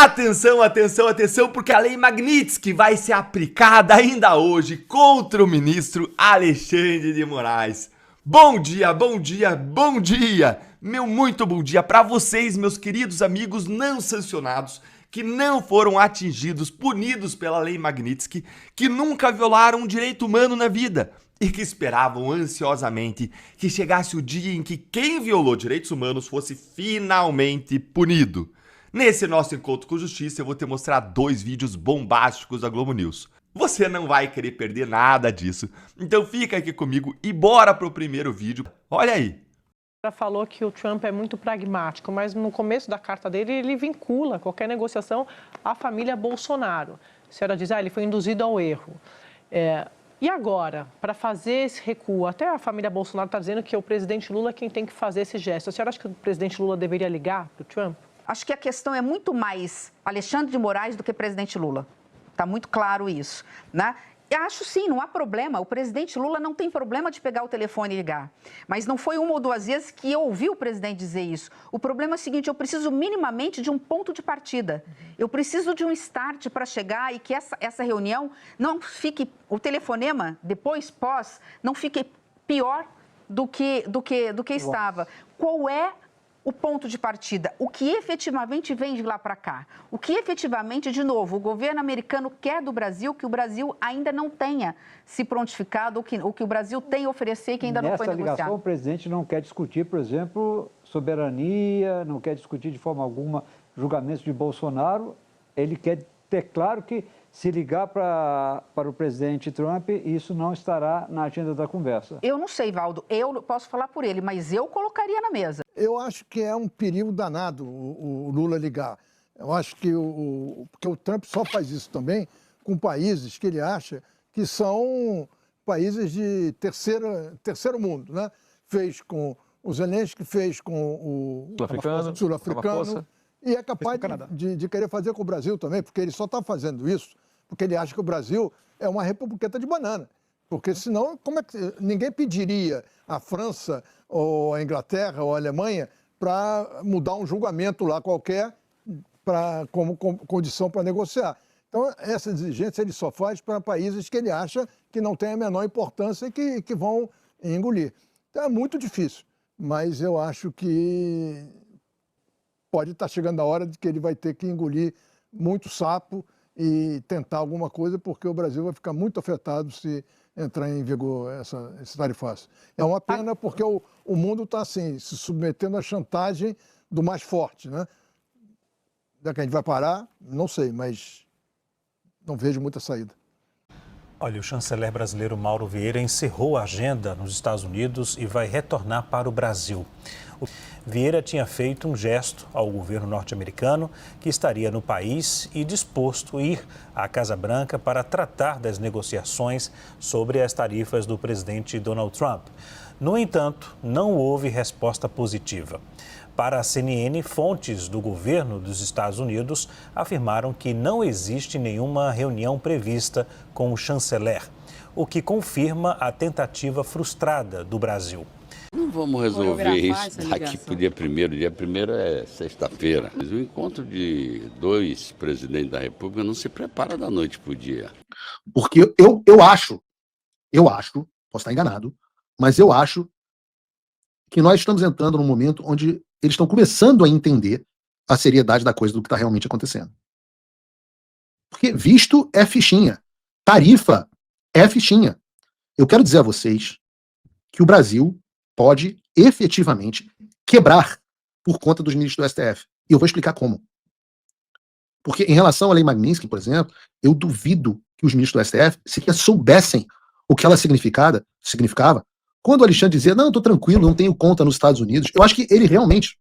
Atenção, atenção, atenção, porque a Lei Magnitsky vai ser aplicada ainda hoje contra o ministro Alexandre de Moraes. Bom dia, bom dia, bom dia! Meu muito bom dia para vocês, meus queridos amigos não sancionados, que não foram atingidos, punidos pela Lei Magnitsky, que nunca violaram um direito humano na vida e que esperavam ansiosamente que chegasse o dia em que quem violou direitos humanos fosse finalmente punido. Nesse nosso encontro com justiça, eu vou te mostrar 2 vídeos bombásticos da Globo News. Você não vai querer perder nada disso, então fica aqui comigo e bora pro primeiro vídeo. Olha aí! Ela falou que o Trump é muito pragmático, mas no começo da carta dele, ele vincula qualquer negociação à família Bolsonaro. A senhora diz, ele foi induzido ao erro. E agora, para fazer esse recuo, até a família Bolsonaro está dizendo que é o presidente Lula quem tem que fazer esse gesto. A senhora acha que o presidente Lula deveria ligar para o Trump? Acho que a questão é muito mais Alexandre de Moraes do que presidente Lula. Está muito claro isso, né? Eu acho sim, não há problema. O presidente Lula não tem problema de pegar o telefone e ligar. Mas não foi uma ou duas vezes que eu ouvi o presidente dizer isso. O problema é o seguinte, eu preciso minimamente de um ponto de partida. Eu preciso de um start para chegar e que essa reunião não fique, o telefonema, depois, não fique pior do que estava. Qual é o ponto de partida? O que efetivamente vem de lá para cá? O que efetivamente, de novo, o governo americano quer do Brasil, que o Brasil ainda não tenha se prontificado, o que o Brasil tem a oferecer e que ainda não foi negociado? Nessa ligação, o presidente não quer discutir, por exemplo, soberania, não quer discutir de forma alguma julgamentos de Bolsonaro. Ele quer ter claro que, se ligar para o presidente Trump, isso não estará na agenda da conversa. Eu não sei, Valdo, eu posso falar por ele, mas eu colocaria na mesa. Eu acho que é um perigo danado o Lula ligar. Eu acho que porque o Trump só faz isso também com países que ele acha que são países de terceiro mundo, né? Fez com o Zelensky, fez com o sul-africano, e é capaz de querer fazer com o Brasil também, porque ele só está fazendo isso porque ele acha que o Brasil é uma republiqueta de banana. Porque senão, como é que ninguém pediria à França, ou à Inglaterra, ou à Alemanha para mudar um julgamento lá qualquer como condição para negociar? Então, essa exigência ele só faz para países que ele acha que não têm a menor importância e que vão engolir. Então, é muito difícil, mas eu acho que pode estar chegando a hora de que ele vai ter que engolir muito sapo e tentar alguma coisa, porque o Brasil vai ficar muito afetado se entrar em vigor esse tarifaço. É uma pena porque o mundo está assim, se submetendo à chantagem do mais forte, né? Da que a gente vai parar, não sei, mas não vejo muita saída. Olha, o chanceler brasileiro Mauro Vieira encerrou a agenda nos Estados Unidos e vai retornar para o Brasil. Vieira tinha feito um gesto ao governo norte-americano que estaria no país e disposto a ir à Casa Branca para tratar das negociações sobre as tarifas do presidente Donald Trump. No entanto, não houve resposta positiva. Para a CNN, fontes do governo dos Estados Unidos afirmaram que não existe nenhuma reunião prevista com o chanceler, o que confirma a tentativa frustrada do Brasil. Não vamos resolver isso daqui para o dia 1º. Dia 1º é sexta-feira. Mas o encontro de 2 presidentes da República não se prepara da noite para o dia. Porque eu acho, posso estar enganado, mas eu acho que nós estamos entrando num momento onde eles estão começando a entender a seriedade da coisa, do que está realmente acontecendo. Porque visto é fichinha, tarifa é fichinha. Eu quero dizer a vocês que o Brasil pode efetivamente quebrar por conta dos ministros do STF. E eu vou explicar como. Porque em relação à Lei Magnitsky, por exemplo, eu duvido que os ministros do STF sequer soubessem o que ela significava quando o Alexandre dizia, não, eu estou tranquilo, não tenho conta nos Estados Unidos. Eu acho que ele realmente,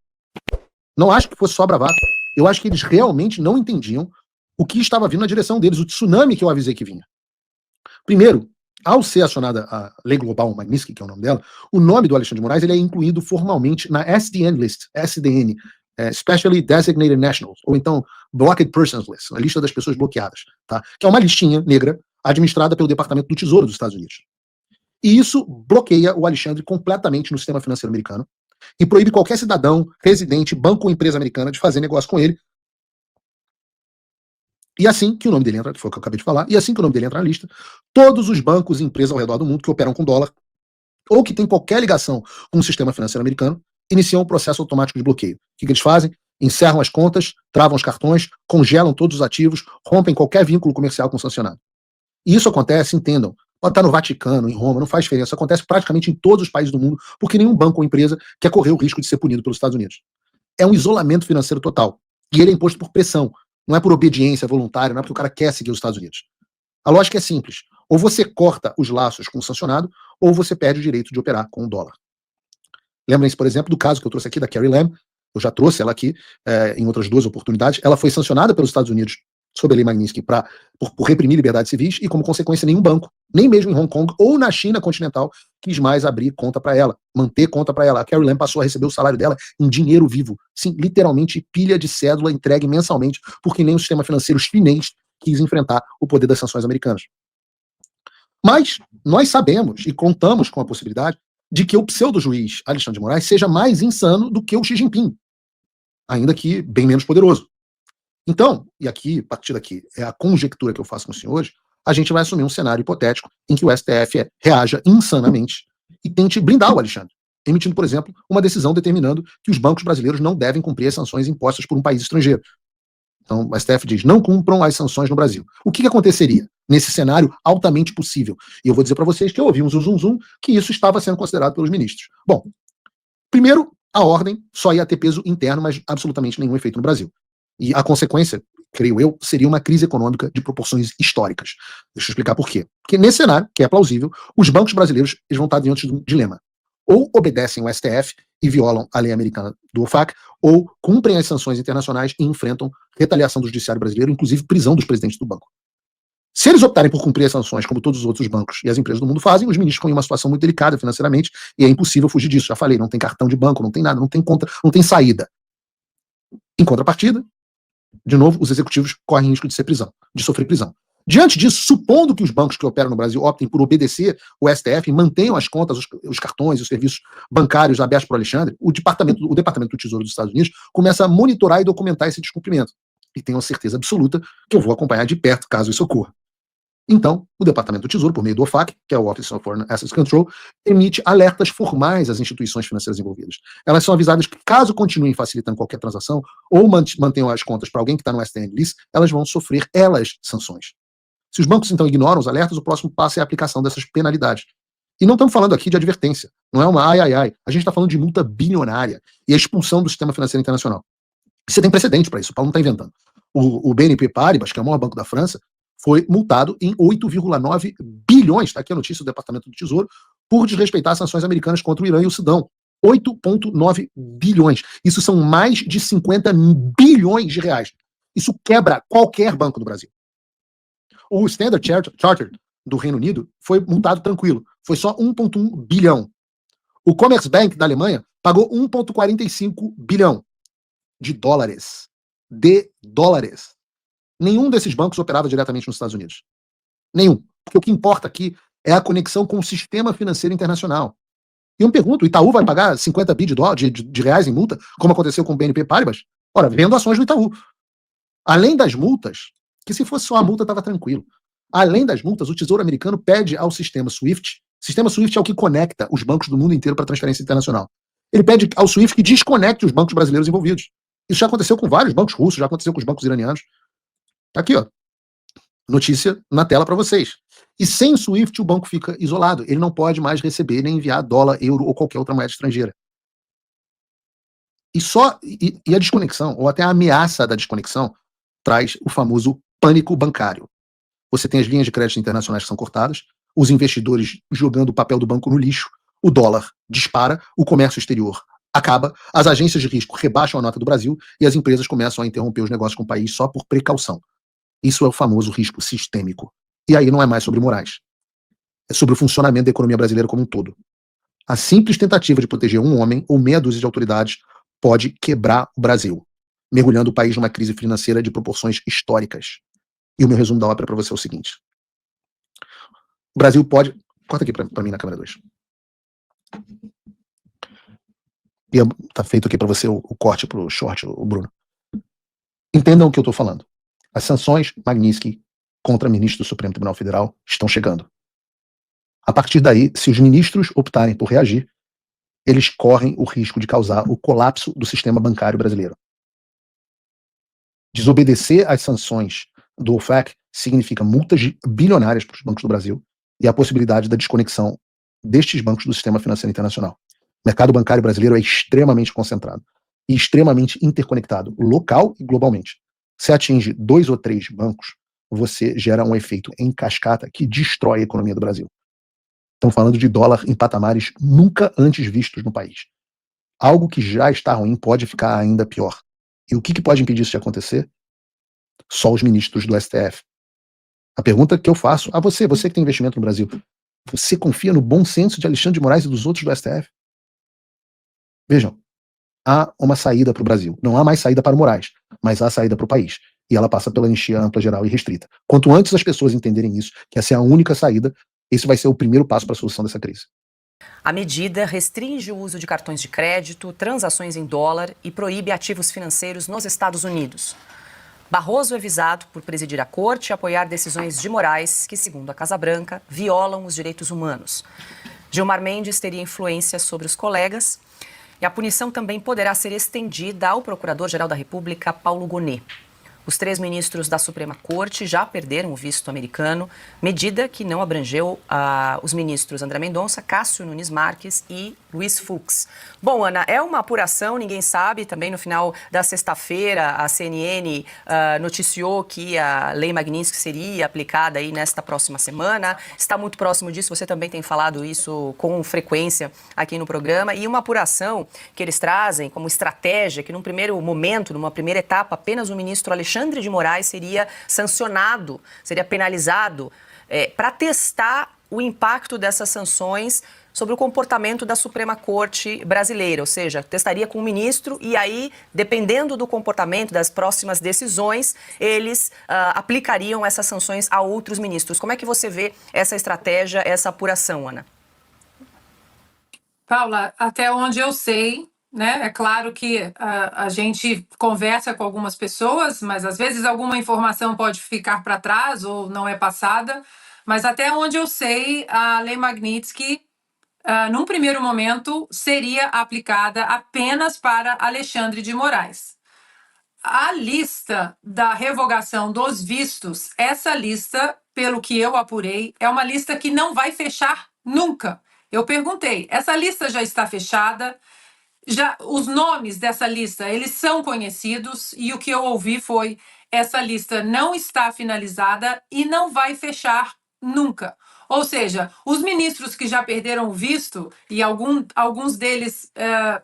não acho que fosse só bravata, eu acho que eles realmente não entendiam o que estava vindo na direção deles, o tsunami que eu avisei que vinha. Primeiro, ao ser acionada a Lei Global Magnitsky, que é o nome dela, o nome do Alexandre de Moraes ele é incluído formalmente na SDN List, SDN, Specially Designated Nationals, ou então Blocked Persons List, a lista das pessoas bloqueadas, tá? Que é uma listinha negra administrada pelo Departamento do Tesouro dos Estados Unidos. E isso bloqueia o Alexandre completamente no sistema financeiro americano e proíbe qualquer cidadão, residente, banco ou empresa americana de fazer negócio com ele E assim que o nome dele entra, que foi o que eu acabei de falar, e assim que o nome dele entra na lista, todos os bancos e empresas ao redor do mundo que operam com dólar ou que têm qualquer ligação com o sistema financeiro americano iniciam um processo automático de bloqueio. O que eles fazem? Encerram as contas, travam os cartões, congelam todos os ativos, rompem qualquer vínculo comercial com o sancionado. E isso acontece, entendam, pode estar no Vaticano, em Roma, não faz diferença. Isso acontece praticamente em todos os países do mundo, porque nenhum banco ou empresa quer correr o risco de ser punido pelos Estados Unidos. É um isolamento financeiro total. E ele é imposto por pressão. Não é por obediência voluntária, não é porque o cara quer seguir os Estados Unidos. A lógica é simples. Ou você corta os laços com o sancionado, ou você perde o direito de operar com o dólar. Lembrem-se, por exemplo, do caso que eu trouxe aqui da Carrie Lam. Eu já trouxe ela aqui em outras 2 oportunidades. Ela foi sancionada pelos Estados Unidos sob a lei Magnitsky por reprimir liberdades civis e, como consequência, nenhum banco, nem mesmo em Hong Kong ou na China continental, quis mais abrir conta para ela, manter conta para ela. A Carrie Lam passou a receber o salário dela em dinheiro vivo. Sim, literalmente pilha de cédula entregue mensalmente, porque nem o sistema financeiro chinês quis enfrentar o poder das sanções americanas. Mas nós sabemos e contamos com a possibilidade de que o pseudo-juiz Alexandre de Moraes seja mais insano do que o Xi Jinping, ainda que bem menos poderoso. Então, e aqui, a partir daqui, é a conjectura que eu faço com os senhores, a gente vai assumir um cenário hipotético em que o STF reaja insanamente e tente blindar o Alexandre, emitindo, por exemplo, uma decisão determinando que os bancos brasileiros não devem cumprir as sanções impostas por um país estrangeiro. Então, o STF diz, não cumpram as sanções no Brasil. O que aconteceria nesse cenário altamente possível? E eu vou dizer para vocês que eu ouvi um zum que isso estava sendo considerado pelos ministros. Bom, primeiro, a ordem só ia ter peso interno, mas absolutamente nenhum efeito no Brasil. E a consequência, creio eu, seria uma crise econômica de proporções históricas. Deixa eu explicar por quê. Porque nesse cenário, que é plausível, os bancos brasileiros eles vão estar diante de um dilema. Ou obedecem o STF e violam a lei americana do OFAC, ou cumprem as sanções internacionais e enfrentam retaliação do judiciário brasileiro, inclusive prisão dos presidentes do banco. Se eles optarem por cumprir as sanções, como todos os outros bancos e as empresas do mundo fazem, os ministros ficam em uma situação muito delicada financeiramente e é impossível fugir disso. Já falei, não tem cartão de banco, não tem nada, não tem conta, não tem saída. Em contrapartida, de novo, os executivos correm risco de sofrer prisão. Diante disso, supondo que os bancos que operam no Brasil optem por obedecer o STF e mantenham as contas, os cartões e os serviços bancários abertos por Alexandre, o Departamento do Tesouro dos Estados Unidos começa a monitorar e documentar esse descumprimento. E tenho a certeza absoluta que eu vou acompanhar de perto caso isso ocorra. Então, o Departamento do Tesouro, por meio do OFAC, que é o Office of Foreign Assets Control, emite alertas formais às instituições financeiras envolvidas. Elas são avisadas que, caso continuem facilitando qualquer transação ou mantenham as contas para alguém que está no STN List, elas vão sofrer, sanções. Se os bancos, então, ignoram os alertas, o próximo passo é a aplicação dessas penalidades. E não estamos falando aqui de advertência. Não é uma ai. A gente está falando de multa bilionária e a expulsão do sistema financeiro internacional. Você tem precedente para isso, o Paulo não está inventando. O BNP Paribas, que é o maior banco da França, foi multado em 8,9 bilhões, está aqui a notícia do Departamento do Tesouro, por desrespeitar as sanções americanas contra o Irã e o Sudão. 8,9 bilhões. Isso são mais de 50 bilhões de reais. Isso quebra qualquer banco do Brasil. O Standard Chartered do Reino Unido foi multado tranquilo. Foi só 1,1 bilhão. O Commerzbank da Alemanha pagou 1,45 bilhão de dólares. Nenhum desses bancos operava diretamente nos Estados Unidos. Nenhum. Porque o que importa aqui é a conexão com o sistema financeiro internacional. E eu me pergunto, o Itaú vai pagar 50 bi de reais em multa, como aconteceu com o BNP Paribas? Ora, vendo ações do Itaú. Além das multas, que se fosse só a multa estava tranquilo. Além das multas, o Tesouro americano pede ao sistema SWIFT. O sistema SWIFT é o que conecta os bancos do mundo inteiro para transferência internacional. Ele pede ao SWIFT que desconecte os bancos brasileiros envolvidos. Isso já aconteceu com vários bancos russos, já aconteceu com os bancos iranianos. Tá aqui, ó. Notícia na tela para vocês. E sem o SWIFT, o banco fica isolado. Ele não pode mais receber nem enviar dólar, euro ou qualquer outra moeda estrangeira. E a desconexão, ou até a ameaça da desconexão, traz o famoso pânico bancário. Você tem as linhas de crédito internacionais que são cortadas, os investidores jogando o papel do banco no lixo, o dólar dispara, o comércio exterior acaba, as agências de risco rebaixam a nota do Brasil e as empresas começam a interromper os negócios com o país só por precaução. Isso é o famoso risco sistêmico. E aí não é mais sobre morais. É sobre o funcionamento da economia brasileira como um todo. A simples tentativa de proteger um homem ou meia dúzia de autoridades pode quebrar o Brasil, mergulhando o país numa crise financeira de proporções históricas. E o meu resumo da ópera para você é o seguinte. O Brasil pode... Corta aqui para mim na câmera 2. E tá feito aqui para você o corte pro short, o Bruno. Entendam o que eu tô falando. As sanções Magnitsky contra ministros do Supremo Tribunal Federal estão chegando. A partir daí, se os ministros optarem por reagir, eles correm o risco de causar o colapso do sistema bancário brasileiro. Desobedecer às sanções do OFAC significa multas bilionárias para os bancos do Brasil e a possibilidade da desconexão destes bancos do sistema financeiro internacional. O mercado bancário brasileiro é extremamente concentrado e extremamente interconectado, local e globalmente. Se atinge 2 ou 3 bancos, você gera um efeito em cascata que destrói a economia do Brasil. Estamos falando de dólar em patamares nunca antes vistos no país. Algo que já está ruim pode ficar ainda pior. E o que pode impedir isso de acontecer? Só os ministros do STF. A pergunta que eu faço a você que tem investimento no Brasil, você confia no bom senso de Alexandre de Moraes e dos outros do STF? Vejam, há uma saída para o Brasil. Não há mais saída para o Moraes, mas há saída para o país. E ela passa pela anistia ampla, geral e restrita. Quanto antes as pessoas entenderem isso, que essa é a única saída, esse vai ser o primeiro passo para a solução dessa crise. A medida restringe o uso de cartões de crédito, transações em dólar e proíbe ativos financeiros nos Estados Unidos. Barroso é visado por presidir a corte e apoiar decisões de Moraes que, segundo a Casa Branca, violam os direitos humanos. Gilmar Mendes teria influência sobre os colegas e a punição também poderá ser estendida ao Procurador-Geral da República, Paulo Gonet. Os 3 ministros da Suprema Corte já perderam o visto americano, medida que não abrangeu os ministros André Mendonça, Cássio Nunes Marques e Luiz Fux. Bom, Ana, é uma apuração, ninguém sabe. Também no final da sexta-feira, a CNN noticiou que a Lei Magnitsky seria aplicada aí nesta próxima semana. Está muito próximo disso, você também tem falado isso com frequência aqui no programa. E uma apuração que eles trazem como estratégia, que num primeiro momento, numa primeira etapa, apenas o ministro Alexandre de Moraes seria sancionado, seria penalizado para testar o impacto dessas sanções sobre o comportamento da Suprema Corte brasileira, ou seja, testaria com o ministro e aí, dependendo do comportamento das próximas decisões, eles aplicariam essas sanções a outros ministros. Como é que você vê essa estratégia, essa apuração, Ana? Paula, até onde eu sei, né? É claro que a gente conversa com algumas pessoas, mas às vezes alguma informação pode ficar para trás ou não é passada. Mas até onde eu sei, a Lei Magnitsky, num primeiro momento, seria aplicada apenas para Alexandre de Moraes. A lista da revogação dos vistos, essa lista, pelo que eu apurei, é uma lista que não vai fechar nunca. Eu perguntei, essa lista já está fechada? Já os nomes dessa lista, eles são conhecidos e o que eu ouvi foi essa lista não está finalizada e não vai fechar nunca. Ou seja, os ministros que já perderam o visto e alguns deles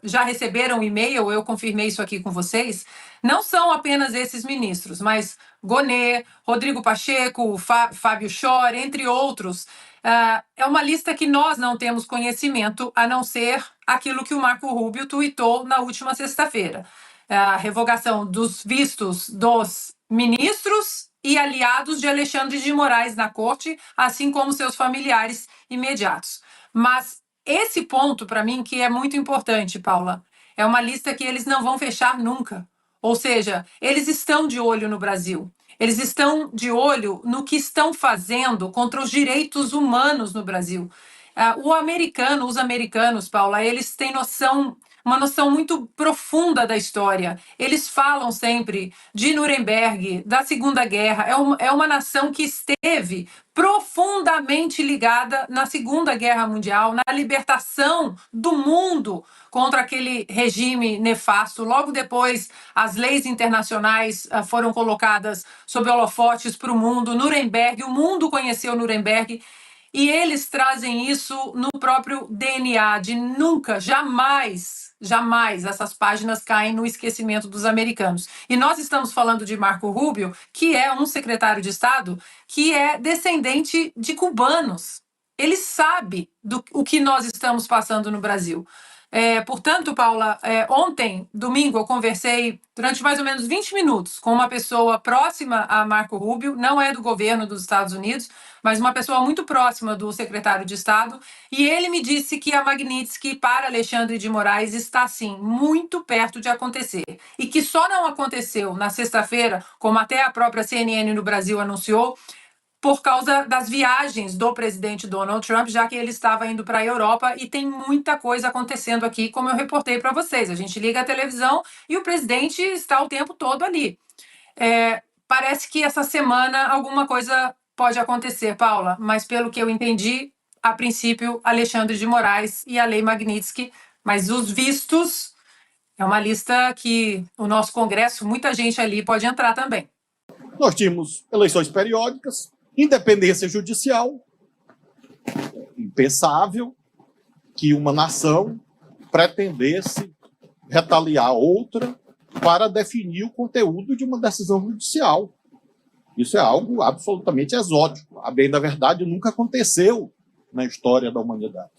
já receberam e-mail, eu confirmei isso aqui com vocês, não são apenas esses ministros, mas Gonet, Rodrigo Pacheco, Fábio Chor, entre outros. É uma lista que nós não temos conhecimento, a não ser aquilo que o Marco Rubio tuitou na última sexta-feira. A revogação dos vistos dos ministros e aliados de Alexandre de Moraes na corte, assim como seus familiares imediatos. Mas esse ponto, para mim, que é muito importante, Paula, é uma lista que eles não vão fechar nunca. Ou seja, eles estão de olho no Brasil. Eles estão de olho no que estão fazendo contra os direitos humanos no Brasil. Os americanos, Paula, eles têm uma noção muito profunda da história. Eles falam sempre de Nuremberg, da Segunda Guerra. É uma nação que esteve profundamente ligada na Segunda Guerra Mundial, na libertação do mundo contra aquele regime nefasto. Logo depois, as leis internacionais foram colocadas sob holofotes para o mundo. Nuremberg, o mundo conheceu Nuremberg. E eles trazem isso no próprio DNA, de nunca, jamais essas páginas caem no esquecimento dos americanos. E nós estamos falando de Marco Rubio, que é um secretário de Estado que é descendente de cubanos. Ele sabe o que nós estamos passando no Brasil. Portanto, Paula, ontem, domingo, eu conversei durante mais ou menos 20 minutos com uma pessoa próxima a Marco Rubio, não é do governo dos Estados Unidos, mas uma pessoa muito próxima do secretário de Estado, e ele me disse que a Magnitsky para Alexandre de Moraes está, sim, muito perto de acontecer, e que só não aconteceu na sexta-feira, como até a própria CNN no Brasil anunciou, por causa das viagens do presidente Donald Trump, já que ele estava indo para a Europa e tem muita coisa acontecendo aqui, como eu reportei para vocês. A gente liga a televisão e o presidente está o tempo todo ali. Parece que essa semana alguma coisa pode acontecer, Paula, mas pelo que eu entendi, a princípio, Alexandre de Moraes e a Lei Magnitsky, mas os vistos é uma lista que o nosso Congresso, muita gente ali pode entrar também. Nós tínhamos eleições periódicas, independência judicial, impensável que uma nação pretendesse retaliar outra para definir o conteúdo de uma decisão judicial. Isso é algo absolutamente exótico. A bem da verdade, nunca aconteceu na história da humanidade.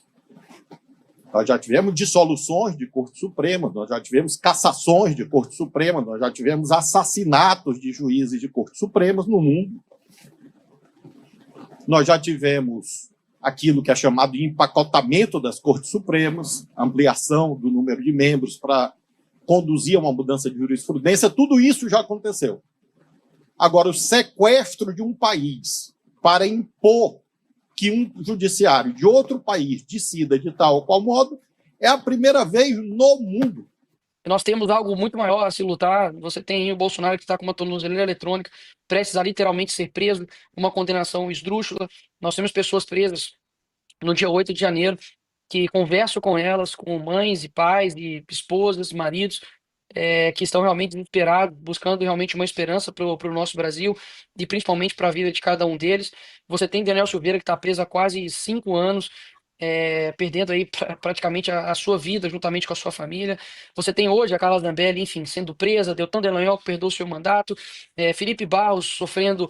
Nós já tivemos dissoluções de Corte Suprema, nós já tivemos cassações de Corte Suprema, nós já tivemos assassinatos de juízes de Corte Supremas no mundo. Nós já tivemos aquilo que é chamado de empacotamento das Cortes Supremas, ampliação do número de membros para conduzir a uma mudança de jurisprudência, tudo isso já aconteceu. Agora, o sequestro de um país para impor que um judiciário de outro país decida de tal ou qual modo é a primeira vez no mundo. Nós temos algo muito maior a se lutar. Você tem o Bolsonaro que está com uma tornozeleira eletrônica, prestes a literalmente ser preso, uma condenação esdrúxula. Nós temos pessoas presas no dia 8 de janeiro, que converso com elas, com mães e pais, e esposas, maridos, que estão realmente desesperados, buscando realmente uma esperança para o nosso Brasil e principalmente para a vida de cada um deles. Você tem Daniel Silveira, que está preso há quase 5 anos, perdendo aí praticamente a sua vida juntamente com a sua família. Você tem hoje a Carla Zambelli, enfim, sendo presa, Deltan Dallagnol que perdeu o seu mandato, Felipe Barros sofrendo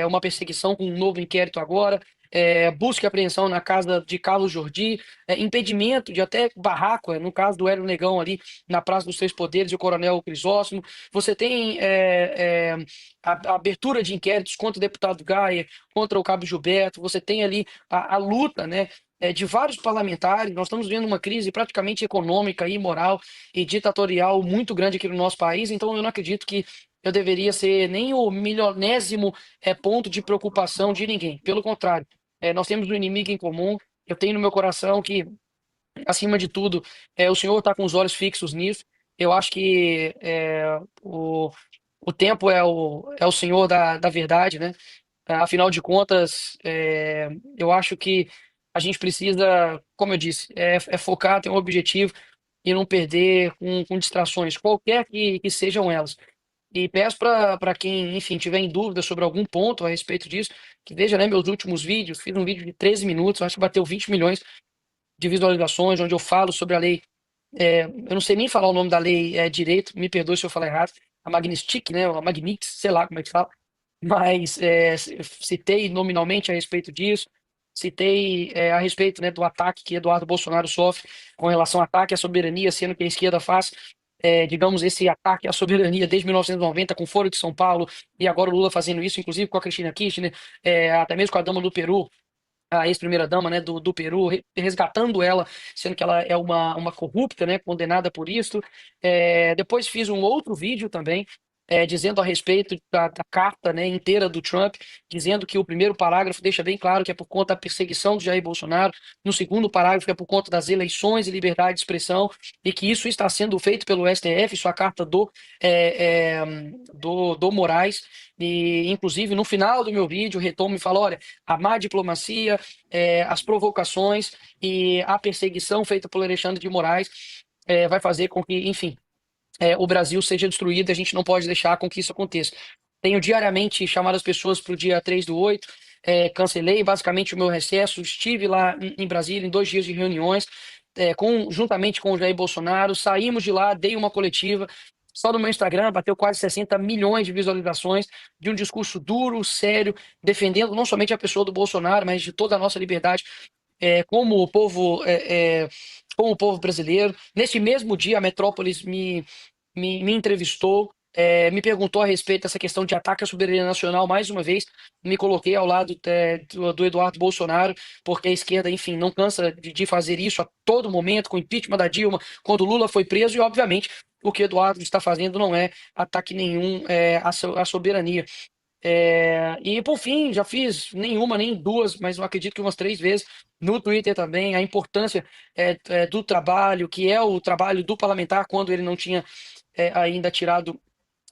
uma perseguição com um novo inquérito agora, busca e apreensão na casa de Carlos Jordi, impedimento de até barraco, no caso do Hélio Negão ali na Praça dos Três Poderes e o Coronel Crisóstomo. Você tem a abertura de inquéritos contra o deputado Gaia, contra o Cabo Gilberto. Você tem ali a luta, né, de vários parlamentares. Nós estamos vendo uma crise praticamente econômica, imoral e ditatorial muito grande aqui no nosso país, então eu não acredito que eu deveria ser nem o milionésimo ponto de preocupação de ninguém. Pelo contrário, nós temos um inimigo em comum. Eu tenho no meu coração que, acima de tudo, o Senhor está com os olhos fixos nisso. Eu acho que o tempo é o Senhor da verdade, né? Afinal de contas, eu acho que a gente precisa, como eu disse, focar, ter um objetivo e não perder com distrações, qualquer que sejam elas. E peço para quem, enfim, tiver em dúvida sobre algum ponto a respeito disso, que veja, né, meus últimos vídeos. Fiz um vídeo de 13 minutos, acho que bateu 20 milhões de visualizações, onde eu falo sobre a lei. Eu não sei nem falar o nome da lei direito, me perdoe se eu falar errado. A Magnitsky, né, a Magnitsky, sei lá como é que fala. Mas citei nominalmente a respeito disso. Citei a respeito, né, do ataque que Eduardo Bolsonaro sofre com relação ao ataque à soberania, sendo que a esquerda faz, digamos, esse ataque à soberania desde 1990 com o Foro de São Paulo, e agora o Lula fazendo isso, inclusive com a Cristina Kirchner, até mesmo com a dama do Peru, a ex-primeira-dama, né, do Peru, resgatando ela, sendo que ela é uma corrupta, né, condenada por isso. Depois fiz um outro vídeo também, dizendo a respeito da carta, né, inteira do Trump, dizendo que o primeiro parágrafo deixa bem claro que é por conta da perseguição do Jair Bolsonaro, no segundo parágrafo é por conta das eleições e liberdade de expressão, e que isso está sendo feito pelo STF, isso é a carta do Moraes, e inclusive no final do meu vídeo retomo e falo, olha, a má diplomacia, as provocações e a perseguição feita pelo Alexandre de Moraes vai fazer com que, enfim, o Brasil seja destruído, e a gente não pode deixar com que isso aconteça. Tenho diariamente chamado as pessoas para o dia 3/8, cancelei basicamente o meu recesso, estive lá em Brasília em 2 dias de reuniões, juntamente com o Jair Bolsonaro, saímos de lá, dei uma coletiva, só no meu Instagram bateu quase 60 milhões de visualizações, de um discurso duro, sério, defendendo não somente a pessoa do Bolsonaro, mas de toda a nossa liberdade, como o povo com o povo brasileiro. Neste mesmo dia, a Metrópolis me entrevistou, me perguntou a respeito dessa questão de ataque à soberania nacional mais uma vez. Me coloquei ao lado do Eduardo Bolsonaro, porque a esquerda, enfim, não cansa de fazer isso a todo momento, com o impeachment da Dilma, quando o Lula foi preso, e obviamente o que o Eduardo está fazendo não é ataque nenhum à soberania. E por fim, já fiz nenhuma, nem duas, mas eu acredito que umas 3 vezes no Twitter também, a importância do trabalho, que é o trabalho do parlamentar, quando ele não tinha ainda tirado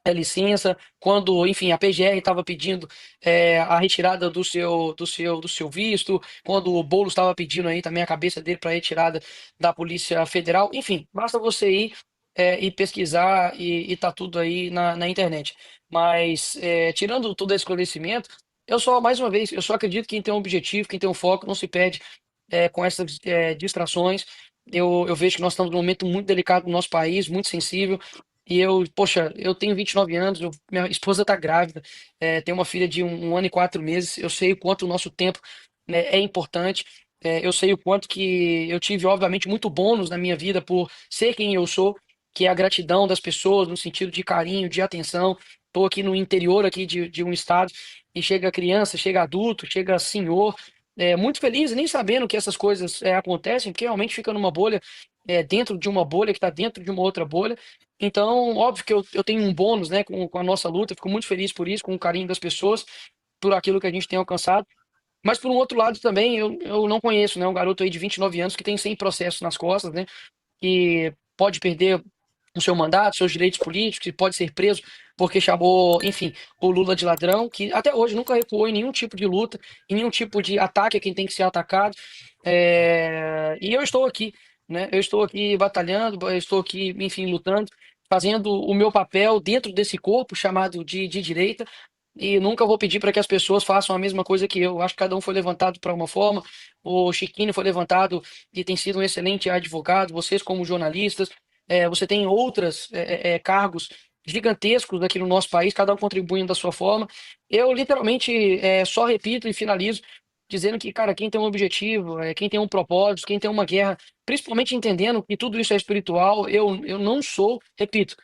licença, quando, enfim, a PGR estava pedindo a retirada do seu visto, quando o Boulos estava pedindo aí também a cabeça dele para retirada da Polícia Federal. Enfim, basta você ir e pesquisar e tá tudo aí na internet. Mas, tirando todo esse esclarecimento, mais uma vez, eu só acredito que quem tem um objetivo, quem tem um foco, não se perde com essas distrações. Eu vejo que nós estamos num momento muito delicado no nosso país, muito sensível. E poxa, eu tenho 29 anos, minha esposa está grávida, tem uma filha de 1 ano e 4 meses. Eu sei o quanto o nosso tempo, né, é importante. Eu sei o quanto que eu tive, obviamente, muito bônus na minha vida por ser quem eu sou, que é a gratidão das pessoas, no sentido de carinho, de atenção. Estou aqui no interior aqui de um estado e chega criança, chega adulto, chega senhor, muito feliz, nem sabendo que essas coisas acontecem, porque realmente fica numa bolha, dentro de uma bolha que está dentro de uma outra bolha. Então, óbvio que eu tenho um bônus, né, com a nossa luta, fico muito feliz por isso, com o carinho das pessoas, por aquilo que a gente tem alcançado. Mas, por um outro lado, também, eu não conheço, né, um garoto aí de 29 anos que tem 100 processos nas costas, né, que pode perder o seu mandato, seus direitos políticos, que pode ser preso porque chamou, enfim, o Lula de ladrão, que até hoje nunca recuou em nenhum tipo de luta, em nenhum tipo de ataque a quem tem que ser atacado. E eu estou aqui, né? Eu estou aqui batalhando, eu estou aqui, enfim, lutando, fazendo o meu papel dentro desse corpo chamado de direita. E nunca vou pedir para que as pessoas façam a mesma coisa que eu. Acho que cada um foi levantado para uma forma. O Chiquinho foi levantado e tem sido um excelente advogado. Vocês, como jornalistas, você tem outros cargos gigantescos aqui no nosso país, cada um contribuindo da sua forma. Eu literalmente só repito e finalizo dizendo que, cara, quem tem um objetivo, quem tem um propósito, quem tem uma guerra, principalmente entendendo que tudo isso é espiritual. Eu não sou, repito,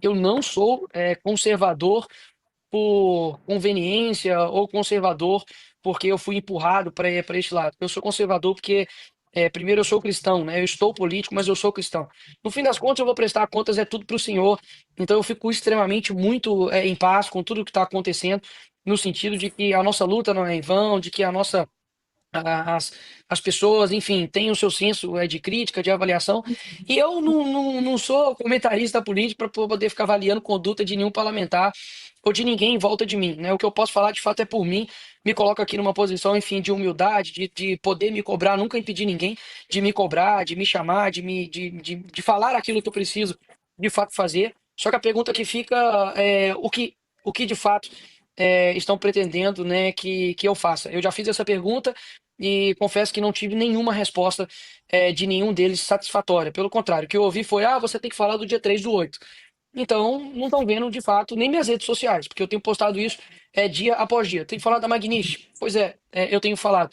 eu não sou conservador por conveniência ou conservador porque eu fui empurrado para este lado. Eu sou conservador porque, primeiro, eu sou cristão, né? Eu estou político, mas eu sou cristão. No fim das contas, eu vou prestar contas tudo para o Senhor. Então, eu fico extremamente muito em paz com tudo que está acontecendo, no sentido de que a nossa luta não é em vão, de que as pessoas, enfim, têm o seu senso de crítica, de avaliação, e eu não sou comentarista político para poder ficar avaliando conduta de nenhum parlamentar ou de ninguém em volta de mim, né? O que eu posso falar de fato é por mim, me coloco aqui numa posição, enfim, de humildade, de poder me cobrar, nunca impedir ninguém de me cobrar, de me chamar, de falar aquilo que eu preciso de fato fazer. Só que a pergunta que fica é o que de fato estão pretendendo, né, que eu faça. Eu já fiz essa pergunta e confesso que não tive nenhuma resposta de nenhum deles satisfatória. Pelo contrário, o que eu ouvi foi: você tem que falar do dia 3/8. Então, não estão vendo de fato nem minhas redes sociais, porque eu tenho postado isso dia após dia. Tem que falar da Magnish? Pois eu tenho falado.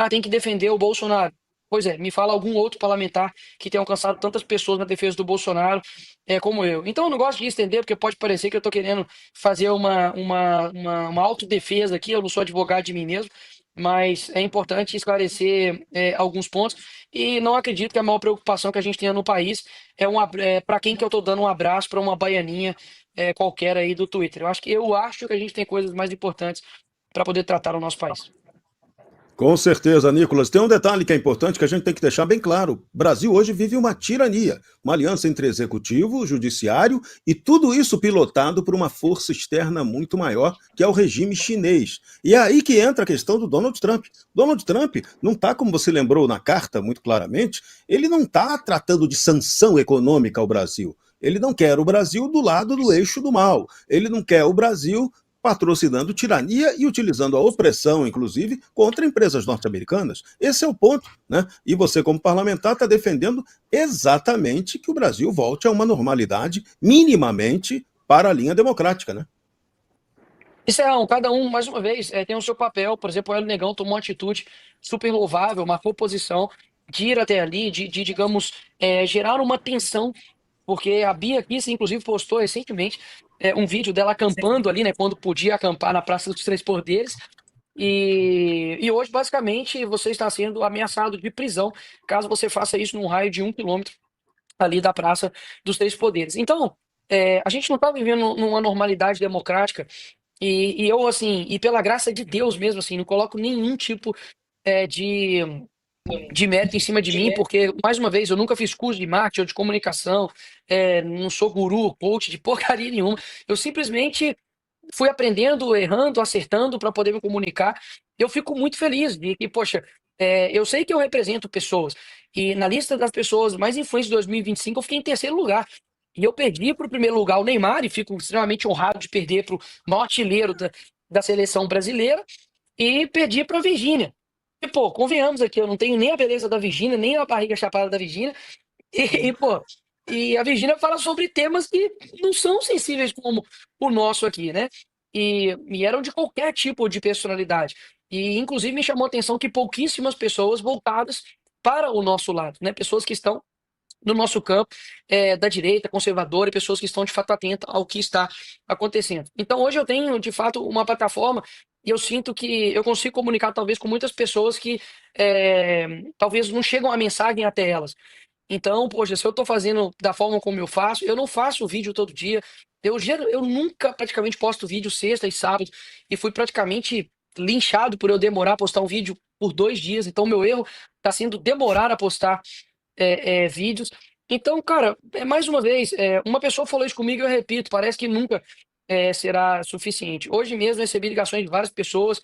Tem que defender o Bolsonaro. Pois me fala algum outro parlamentar que tenha alcançado tantas pessoas na defesa do Bolsonaro como eu. Então, eu não gosto de estender, porque pode parecer que eu estou querendo fazer uma autodefesa aqui. Eu não sou advogado de mim mesmo, mas é importante esclarecer alguns pontos. E não acredito que a maior preocupação que a gente tenha no país para quem que eu estou dando um abraço para uma baianinha qualquer aí do Twitter. Eu acho que a gente tem coisas mais importantes para poder tratar o nosso país. Com certeza, Nicolas. Tem um detalhe que é importante que a gente tem que deixar bem claro. O Brasil hoje vive uma tirania, uma aliança entre executivo, judiciário e tudo isso pilotado por uma força externa muito maior, que é o regime chinês. E é aí que entra a questão do Donald Trump. Donald Trump não está, como você lembrou na carta muito claramente, ele não está tratando de sanção econômica ao Brasil. Ele não quer o Brasil do lado do eixo do mal. Ele não quer o Brasil patrocinando tirania e utilizando a opressão, inclusive, contra empresas norte-americanas. Esse é o ponto, né? E você, como parlamentar, está defendendo exatamente que o Brasil volte a uma normalidade minimamente para a linha democrática, né? Isso cada um, mais uma vez, tem o seu papel. Por exemplo, o Hélio Negão tomou uma atitude super louvável, marcou posição de ir até ali, digamos, gerar uma tensão, porque a Bia aqui, inclusive, postou recentemente um vídeo dela acampando ali, né, quando podia acampar na Praça dos Três Poderes, e hoje, basicamente, você está sendo ameaçado de prisão caso você faça isso num raio de 1 quilômetro ali da Praça dos Três Poderes. Então, a gente não está vivendo numa normalidade democrática, e eu, assim, e pela graça de Deus mesmo, assim, não coloco nenhum tipo de mérito em cima de mim, porque, mais uma vez, eu nunca fiz curso de marketing ou de comunicação, não sou guru, coach de porcaria nenhuma. Eu simplesmente fui aprendendo, errando, acertando para poder me comunicar. Eu fico muito feliz de que, poxa, eu sei que eu represento pessoas, e na lista das pessoas mais influentes de 2025 eu fiquei em terceiro lugar. E eu perdi para o primeiro lugar o Neymar, e fico extremamente honrado de perder para o maior artilheiro da seleção brasileira, e perdi para a Virgínia. E, pô, convenhamos aqui, eu não tenho nem a beleza da Virgínia, nem a barriga chapada da Virgínia. Pô, e a Virgínia fala sobre temas que não são sensíveis como o nosso aqui, né? E eram de qualquer tipo de personalidade. E, inclusive, me chamou a atenção que pouquíssimas pessoas voltadas para o nosso lado, né? Pessoas que estão no nosso campo da direita, conservadora, e pessoas que estão de fato atentas ao que está acontecendo. Então, hoje eu tenho, de fato, uma plataforma e eu sinto que eu consigo comunicar, talvez, com muitas pessoas que talvez não chegam a mensagem até elas. Então, poxa, se eu estou fazendo da forma como eu faço, eu não faço vídeo todo dia. Eu nunca praticamente posto vídeo sexta e sábado, e fui praticamente linchado por eu demorar a postar um vídeo por 2 dias. Então, meu erro está sendo demorar a postar vídeos. Então, cara, mais uma vez, uma pessoa falou isso comigo e eu repito, parece que nunca será suficiente. Hoje mesmo recebi ligações de várias pessoas,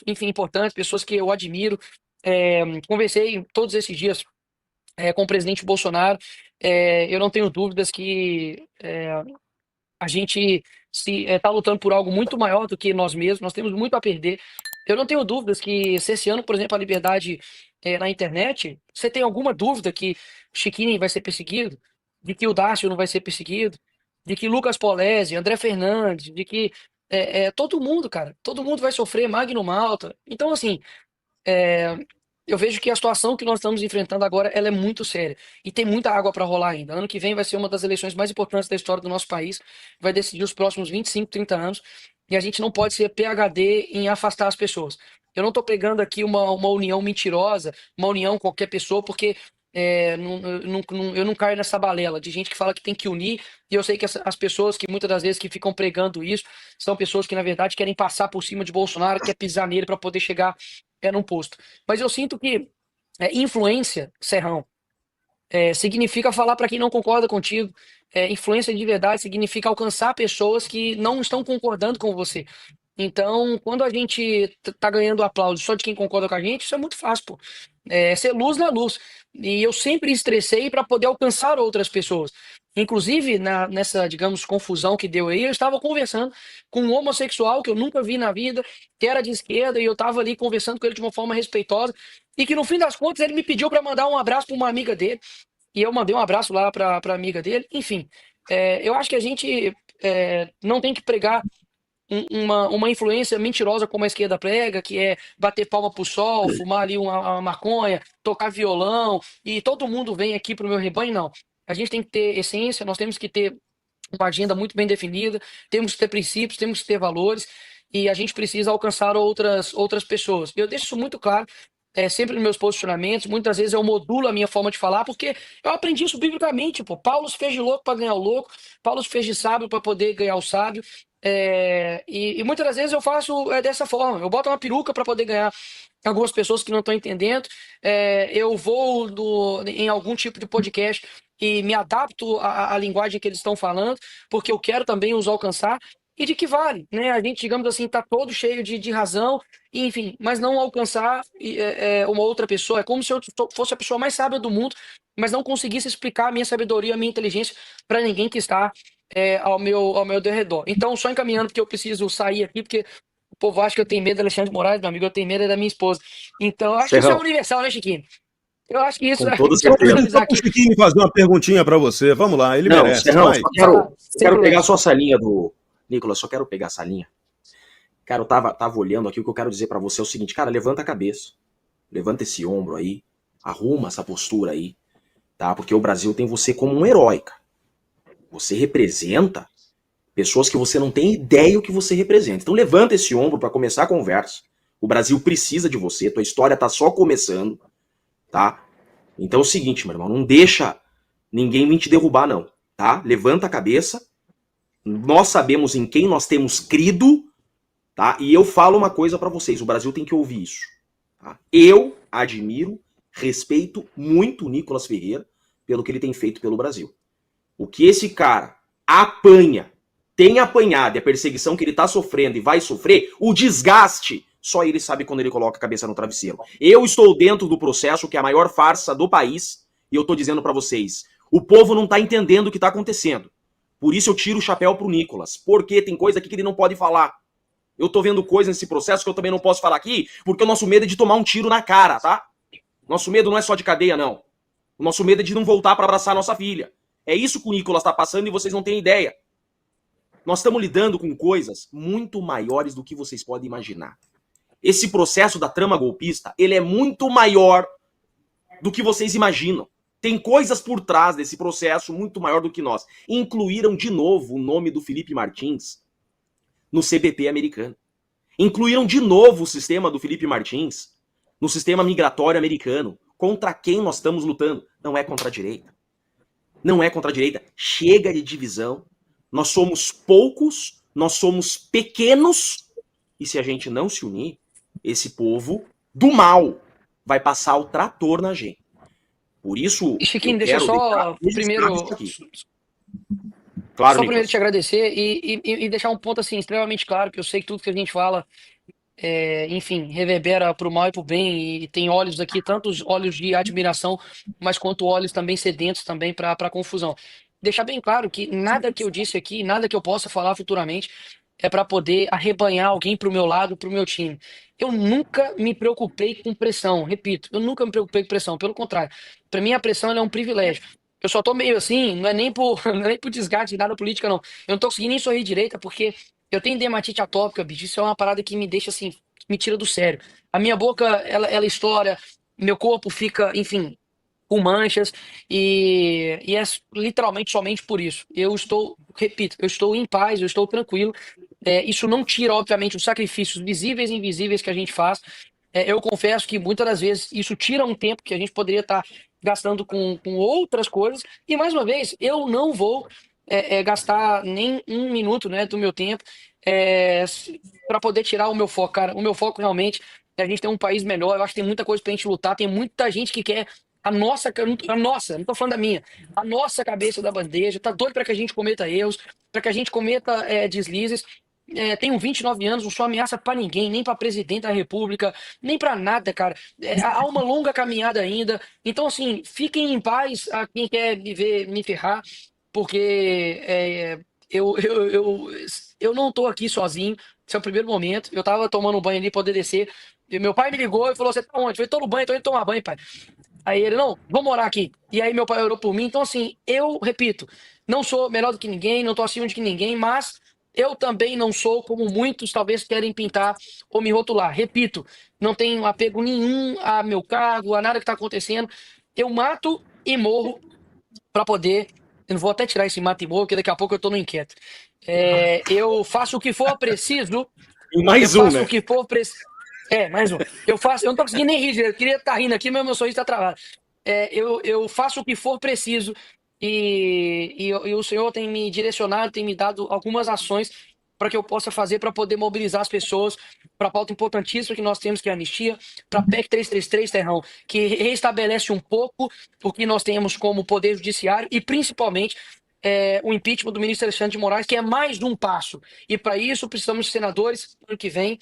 enfim, importantes, pessoas que eu admiro. Conversei todos esses dias com o presidente Bolsonaro. Eu não tenho dúvidas que a gente está lutando por algo muito maior do que nós mesmos, nós temos muito a perder. Eu não tenho dúvidas que, se esse ano, por exemplo, a liberdade na internet, você tem alguma dúvida que Chiquinho vai ser perseguido, de que o Dácio não vai ser perseguido, de que Lucas Polezi, André Fernandes, de que todo mundo, cara, todo mundo vai sofrer, Magno Malta. Então, assim, eu vejo que a situação que nós estamos enfrentando agora, ela é muito séria e tem muita água para rolar ainda. Ano que vem vai ser uma das eleições mais importantes da história do nosso país, vai decidir os próximos 25, 30 anos, e a gente não pode ser PhD em afastar as pessoas. Eu não estou pregando aqui uma união mentirosa, uma união com qualquer pessoa, porque eu não caio nessa balela de gente que fala que tem que unir, e eu sei que as pessoas que muitas das vezes que ficam pregando isso são pessoas que, na verdade, querem passar por cima de Bolsonaro, quer pisar nele para poder chegar num posto. Mas eu sinto que influência, Serrão, significa falar para quem não concorda contigo. Influência de verdade significa alcançar pessoas que não estão concordando com você. Então, quando a gente tá ganhando aplauso só de quem concorda com a gente, isso é muito fácil, pô. Ser luz na luz. E eu sempre estressei para poder alcançar outras pessoas. Inclusive, nessa, digamos, confusão que deu aí, eu estava conversando com um homossexual que eu nunca vi na vida, que era de esquerda, e eu estava ali conversando com ele de uma forma respeitosa, e que no fim das contas ele me pediu para mandar um abraço para uma amiga dele, e eu mandei um abraço lá para amiga dele. Enfim, eu acho que a gente não tem que pregar uma influência mentirosa como a esquerda prega, que é bater palma pro sol, fumar ali uma maconha, tocar violão, e todo mundo vem aqui pro meu rebanho. Não. A gente tem que ter essência, nós temos que ter uma agenda muito bem definida, temos que ter princípios, temos que ter valores, e a gente precisa alcançar outras pessoas. Eu deixo isso muito claro, sempre nos meus posicionamentos. Muitas vezes eu modulo a minha forma de falar, porque eu aprendi isso biblicamente, pô. Paulo se fez de louco para ganhar o louco, Paulo se fez de sábio para poder ganhar o sábio. E muitas das vezes eu faço dessa forma, eu boto uma peruca para poder ganhar algumas pessoas que não estão entendendo. Eu vou em algum tipo de podcast e me adapto à linguagem que eles estão falando, porque eu quero também os alcançar. E de que vale, né? A gente, digamos assim, tá todo cheio de razão, enfim, mas não alcançar uma outra pessoa. É como se eu fosse a pessoa mais sábia do mundo, mas não conseguisse explicar a minha sabedoria, a minha inteligência para ninguém que está ao meu derredor. Então, só encaminhando, porque eu preciso sair aqui, porque o povo acha que eu tenho medo de Alexandre de Moraes, meu amigo, eu tenho medo da minha esposa. Então, eu acho que isso é universal, né, Chiquinho? Eu acho que isso é. Só o Chiquinho fazer uma perguntinha para você. Vamos lá, ele merece. Serrão, quero pegar só essa linha do. Nicolas, só quero pegar essa linha. Cara, eu tava olhando aqui, o que eu quero dizer para você é o seguinte, cara, levanta a cabeça, levanta esse ombro aí, Arruma essa postura aí, tá? Porque o Brasil tem você como um herói, cara. Você representa pessoas que você não tem ideia o que você representa. Então levanta esse ombro para começar a conversa. O Brasil precisa de você, tua história tá só começando, tá? Então é o seguinte, meu irmão, não deixa ninguém vir te derrubar, não, tá? Levanta a cabeça. Nós sabemos em quem nós temos crido, tá? E eu falo uma coisa para vocês, o Brasil tem que ouvir isso. Tá? Eu admiro, respeito muito o Nicolas Ferreira pelo que ele tem feito pelo Brasil. O que esse cara apanha, tem apanhado, e a perseguição que ele tá sofrendo e vai sofrer, o desgaste, só ele sabe quando ele coloca a cabeça no travesseiro. Eu estou dentro do processo que é a maior farsa do país, e eu tô dizendo para vocês, o povo não tá entendendo o que tá acontecendo. Por isso eu tiro o chapéu pro Nicolas, porque tem coisa aqui que ele não pode falar. Eu tô vendo coisa nesse processo que eu também não posso falar aqui, porque o nosso medo é de tomar um tiro na cara, tá? Nosso medo não é só de cadeia, não. O nosso medo é de não voltar para abraçar a nossa filha. É isso que o Nicolas tá passando e vocês não têm ideia. Nós estamos lidando com coisas muito maiores do que vocês podem imaginar. Esse processo da trama golpista, ele é muito maior do que vocês imaginam. Tem coisas por trás desse processo muito maior do que nós. Incluíram de novo o nome do Felipe Martins no CBP americano. Incluíram de novo o sistema do Felipe Martins no sistema migratório americano. Contra quem nós estamos lutando? Não é contra a direita. Não é contra a direita. Chega de divisão. Nós somos poucos, nós somos pequenos, e se a gente não se unir, esse povo do mal vai passar o trator na gente. Por isso, Chiquinho, deixa eu só primeiro... Claro, só primeiro te agradecer e deixar um ponto assim extremamente claro, que eu sei que tudo que a gente fala, enfim, reverbera para o mal e para o bem, e tem olhos aqui, tantos olhos de admiração, mas quanto olhos também sedentos também para confusão. Deixar bem claro que nada que eu disse aqui, nada que eu possa falar futuramente é para poder arrebanhar alguém para o meu lado, para o meu time. Eu nunca me preocupei com pressão, repito, eu nunca me preocupei com pressão, pelo contrário. Para mim a pressão ela é um privilégio. Eu só tô meio assim, não é nem por desgaste de nada política, não. Eu não tô conseguindo nem sorrir direita porque eu tenho dermatite atópica, bicho. Isso é uma parada que me deixa assim, me tira do sério. A minha boca, ela estoura, meu corpo fica, enfim, com manchas e é literalmente somente por isso. Eu estou, repito, eu estou em paz, eu estou tranquilo. Isso não tira, obviamente, os sacrifícios visíveis e invisíveis que a gente faz. Eu confesso que muitas das vezes isso tira um tempo que a gente poderia estar gastando com outras coisas. E mais uma vez, eu não vou gastar nem um minuto, né, do meu tempo para poder tirar o meu foco, cara. O meu foco realmente é a gente ter um país melhor. Eu acho que tem muita coisa pra gente lutar, tem muita gente que quer a nossa, não tô falando da minha, a nossa cabeça da bandeja, tá doido para que a gente cometa erros, para que a gente cometa deslizes. Tenho 29 anos, não sou ameaça pra ninguém, nem pra presidente da república, nem pra nada, cara. Há uma longa caminhada ainda. Então, assim, fiquem em paz a quem quer me ver me ferrar, porque eu não tô aqui sozinho. Esse é o primeiro momento. Eu tava tomando um banho ali, poder descer. E meu pai me ligou e falou: "Você tá onde?" Eu falei: "Tô no banho, tô indo tomar banho, pai." Aí ele: "Não, vamos morar aqui." E aí meu pai orou por mim. Então, assim, eu repito, não sou melhor do que ninguém, não tô acima de ninguém, mas eu também não sou como muitos talvez querem pintar ou me rotular. Repito, não tenho apego nenhum a meu cargo, a nada que tá acontecendo. Eu mato e morro para poder. Eu não vou até tirar esse mato e morro, porque daqui a pouco eu tô no inquieto. Eu faço o que for preciso. E mais eu um, faço né? o que for preciso. Mais um. Eu não tô conseguindo nem rir, eu queria estar rindo aqui, mas meu sorriso tá travado. Eu faço o que for preciso e o senhor tem me direcionado, tem me dado algumas ações para que eu possa fazer para poder mobilizar as pessoas para a pauta importantíssima que nós temos, que é a anistia, para a PEC 333, Terrão, que restabelece um pouco o que nós temos como poder judiciário e principalmente o impeachment do ministro Alexandre de Moraes, que é mais um passo. E para isso precisamos de senadores ano que vem.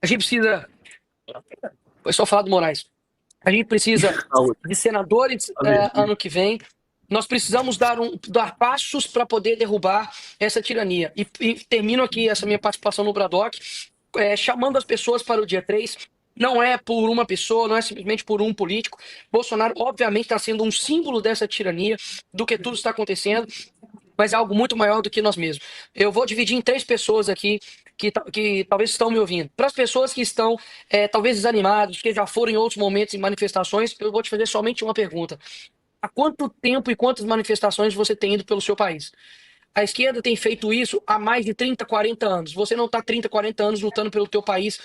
A gente precisa. Foi só falar do Moraes. A gente precisa de senadores ano que vem. Nós precisamos dar passos para poder derrubar essa tirania. E termino aqui essa minha participação no Bradock, chamando as pessoas para o dia 3. Não é por uma pessoa, não é simplesmente por um político. Bolsonaro, obviamente, está sendo um símbolo dessa tirania, do que tudo está acontecendo, mas é algo muito maior do que nós mesmos. Eu vou dividir em 3 pessoas aqui que talvez estão me ouvindo, para as pessoas que estão talvez desanimados, que já foram em outros momentos em manifestações, eu vou te fazer somente uma pergunta. Há quanto tempo e quantas manifestações você tem ido pelo seu país? A esquerda tem feito isso há mais de 30, 40 anos. Você não está 30, 40 anos lutando pelo teu país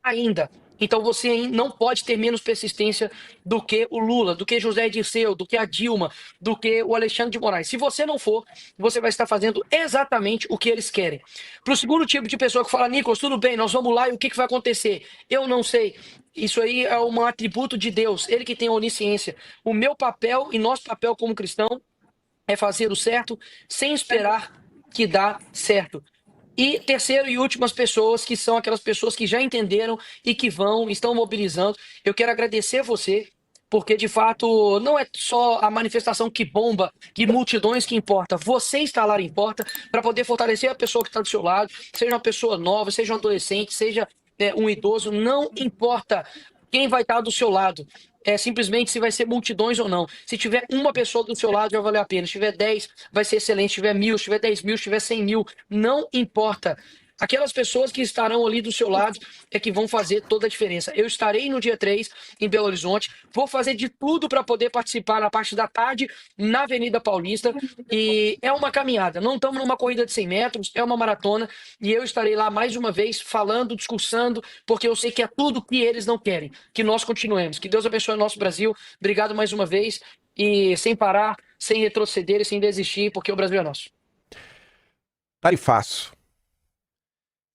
ainda. Então você não pode ter menos persistência do que o Lula, do que José Dirceu, do que a Dilma, do que o Alexandre de Moraes. Se você não for, você vai estar fazendo exatamente o que eles querem. Para o segundo tipo de pessoa que fala, Nicolas, tudo bem, nós vamos lá e o que vai acontecer? Eu não sei. Isso aí é um atributo de Deus, ele que tem a onisciência. O meu papel e nosso papel como cristão é fazer o certo sem esperar que dá certo. E terceiro e últimas pessoas, que são aquelas pessoas que já entenderam e que estão mobilizando. Eu quero agradecer você, porque de fato não é só a manifestação que bomba, que multidões que importa. Você estar lá importa para poder fortalecer a pessoa que está do seu lado, seja uma pessoa nova, seja um adolescente, seja um idoso, não importa quem vai estar do seu lado. Simplesmente se vai ser multidões ou não. Se tiver uma pessoa do seu lado, já valeu a pena. Se tiver 10, vai ser excelente. Se tiver 1000, se tiver 10 mil, se tiver 100 mil, não importa. Aquelas pessoas que estarão ali do seu lado é que vão fazer toda a diferença. Eu estarei no dia 3 em Belo Horizonte, vou fazer de tudo para poder participar na parte da tarde na Avenida Paulista, e é uma caminhada, não estamos numa corrida de 100 metros, é uma maratona, e eu estarei lá mais uma vez falando, discursando, porque eu sei que é tudo que eles não querem, que nós continuemos. Que Deus abençoe o nosso Brasil, obrigado mais uma vez, e sem parar, sem retroceder e sem desistir, porque o Brasil é nosso. Tarifaço.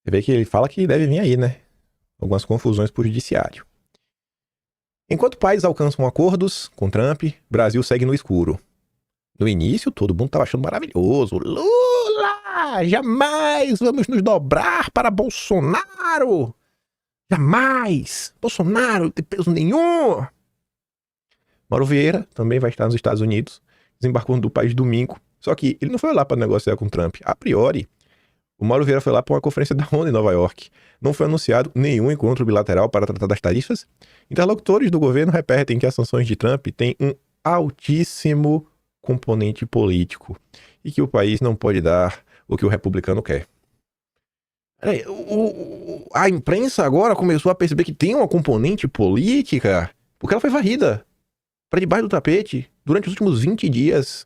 Você vê que ele fala que deve vir aí, né? Algumas confusões por judiciário. Enquanto países alcançam acordos com Trump, Brasil segue no escuro. No início, todo mundo estava achando maravilhoso. Lula! Jamais vamos nos dobrar para Bolsonaro! Jamais! Bolsonaro não tem peso nenhum! Mauro Vieira também vai estar nos Estados Unidos, desembarcou do país domingo. Só que ele não foi lá para negociar com Trump. A priori, o Mauro Vieira foi lá para uma conferência da ONU em Nova York. Não foi anunciado nenhum encontro bilateral para tratar das tarifas. Interlocutores do governo repetem que as sanções de Trump têm um altíssimo componente político e que o país não pode dar o que o republicano quer. A imprensa agora começou a perceber que tem uma componente política porque ela foi varrida para debaixo do tapete durante os últimos 20 dias.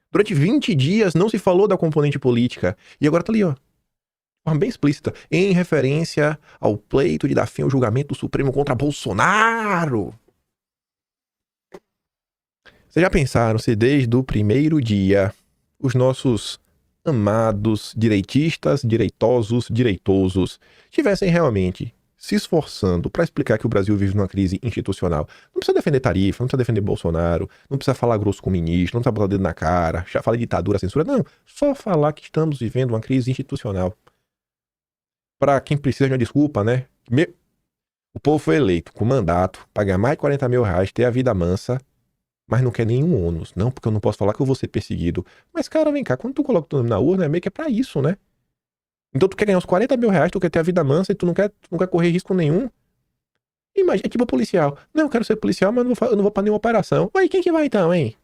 Durante 20 dias não se falou da componente política. E agora tá ali, ó. De forma bem explícita. Em referência ao pleito de dar fim ao julgamento do Supremo contra Bolsonaro. Vocês já pensaram se desde o primeiro dia os nossos amados direitistas, direitosos estivessem realmente se esforçando para explicar que o Brasil vive numa crise institucional? Não precisa defender tarifa, não precisa defender Bolsonaro, não precisa falar grosso com o ministro, não precisa botar o dedo na cara, já fala de ditadura, censura, não. Só falar que estamos vivendo uma crise institucional. Para quem precisa de uma desculpa, né? O povo foi eleito com mandato, pagar mais de 40 mil reais, ter a vida mansa, mas não quer nenhum ônus. Não, porque eu não posso falar que eu vou ser perseguido. Mas, cara, vem cá, quando tu coloca o teu nome na urna, é meio que é pra isso, né? Então tu quer ganhar uns 40 mil reais, tu quer ter a vida mansa e tu não quer correr risco nenhum. Imagina, é tipo policial. Não, eu quero ser policial, mas eu não vou pra nenhuma operação. Aí quem que vai então, hein?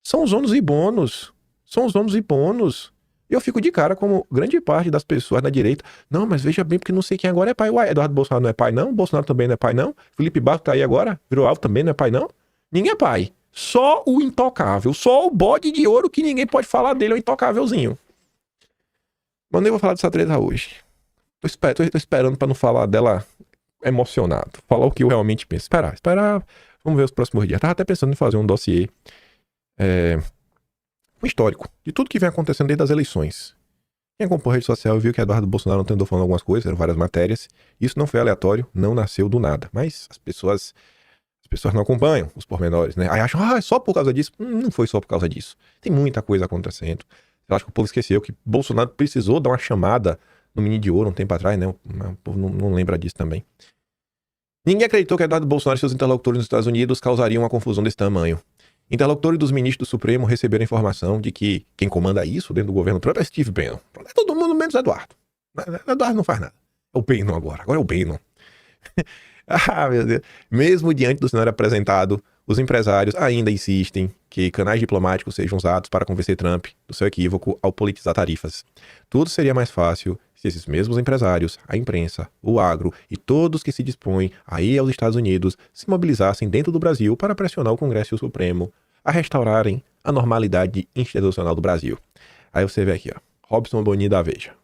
São os ônus e bônus. Eu fico de cara como grande parte das pessoas da direita. Não, mas veja bem, porque não sei quem agora é pai. Ué, Eduardo Bolsonaro não é pai, não? Bolsonaro também não é pai, não? Felipe Barro tá aí agora, virou alvo também, não é pai, não? Ninguém é pai. Só o intocável. Só o bode de ouro que ninguém pode falar dele, é o intocávelzinho. Mas nem vou falar dessa treta hoje. Tô esperando pra não falar dela emocionado. Falar o que eu realmente penso. Esperar. Vamos ver os próximos dias. Tava até pensando em fazer um dossiê um histórico de tudo que vem acontecendo desde as eleições. Quem acompanhou a rede social viu que Eduardo Bolsonaro não andou falando algumas coisas, eram várias matérias. Isso não foi aleatório, não nasceu do nada. Mas as pessoas não acompanham os pormenores, né? Aí acham, é só por causa disso. Não foi só por causa disso. Tem muita coisa acontecendo. Eu acho que o povo esqueceu que Bolsonaro precisou dar uma chamada no Menino de Ouro um tempo atrás, né? O povo não lembra disso também. Ninguém acreditou que Eduardo Bolsonaro e seus interlocutores nos Estados Unidos causariam uma confusão desse tamanho. Interlocutores dos ministros do Supremo receberam a informação de que quem comanda isso dentro do governo Trump é Steve Bannon. É todo mundo menos Eduardo. Eduardo não faz nada. É o Bannon agora é o Bannon. Meu Deus. Mesmo diante do cenário apresentado, os empresários ainda insistem que canais diplomáticos sejam usados para convencer Trump do seu equívoco ao politizar tarifas. Tudo seria mais fácil se esses mesmos empresários, a imprensa, o agro e todos que se dispõem a ir aos Estados Unidos se mobilizassem dentro do Brasil para pressionar o Congresso e o Supremo a restaurarem a normalidade institucional do Brasil. Aí você vê aqui, ó, Robson Boni da Veja.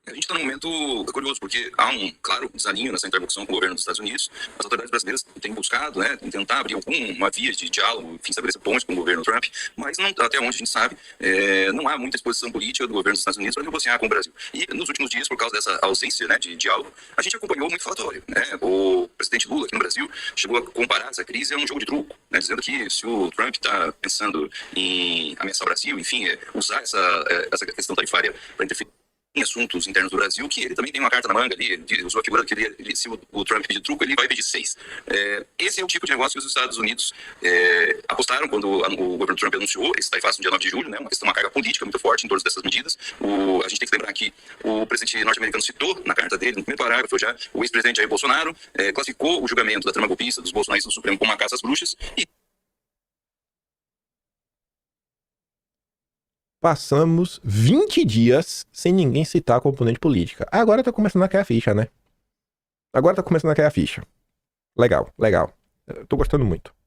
A gente está num momento curioso, porque há claro, desalinho nessa interlocução com o governo dos Estados Unidos. As autoridades brasileiras têm buscado, tentar abrir alguma via de diálogo, enfim, estabelecer pontes com o governo Trump, mas não, até onde a gente sabe, não há muita exposição política do governo dos Estados Unidos para negociar com o Brasil. E nos últimos dias, por causa dessa ausência de diálogo, a gente acompanhou muito falatório. O presidente Lula, aqui no Brasil, chegou a comparar essa crise a um jogo de truco, dizendo que se o Trump está pensando em ameaçar o Brasil, enfim, usar essa questão tarifária para interferir em assuntos internos do Brasil, que ele também tem uma carta na manga ali, usou a figura que se o Trump pedir truco, ele vai pedir 6. Esse é o tipo de negócio que os Estados Unidos apostaram quando o governo Trump anunciou esse tarifaço no dia 9 de julho, uma carga política muito forte em todas essas medidas. A gente tem que lembrar que o presidente norte-americano citou na carta dele, no primeiro parágrafo já, o ex-presidente Jair Bolsonaro classificou o julgamento da trama golpista dos bolsonaristas no Supremo como uma caça às bruxas e Passamos 20 dias sem ninguém citar a componente política. Agora tá começando a cair a ficha, né? Agora tá começando a cair a ficha. Legal, legal. Eu tô gostando muito.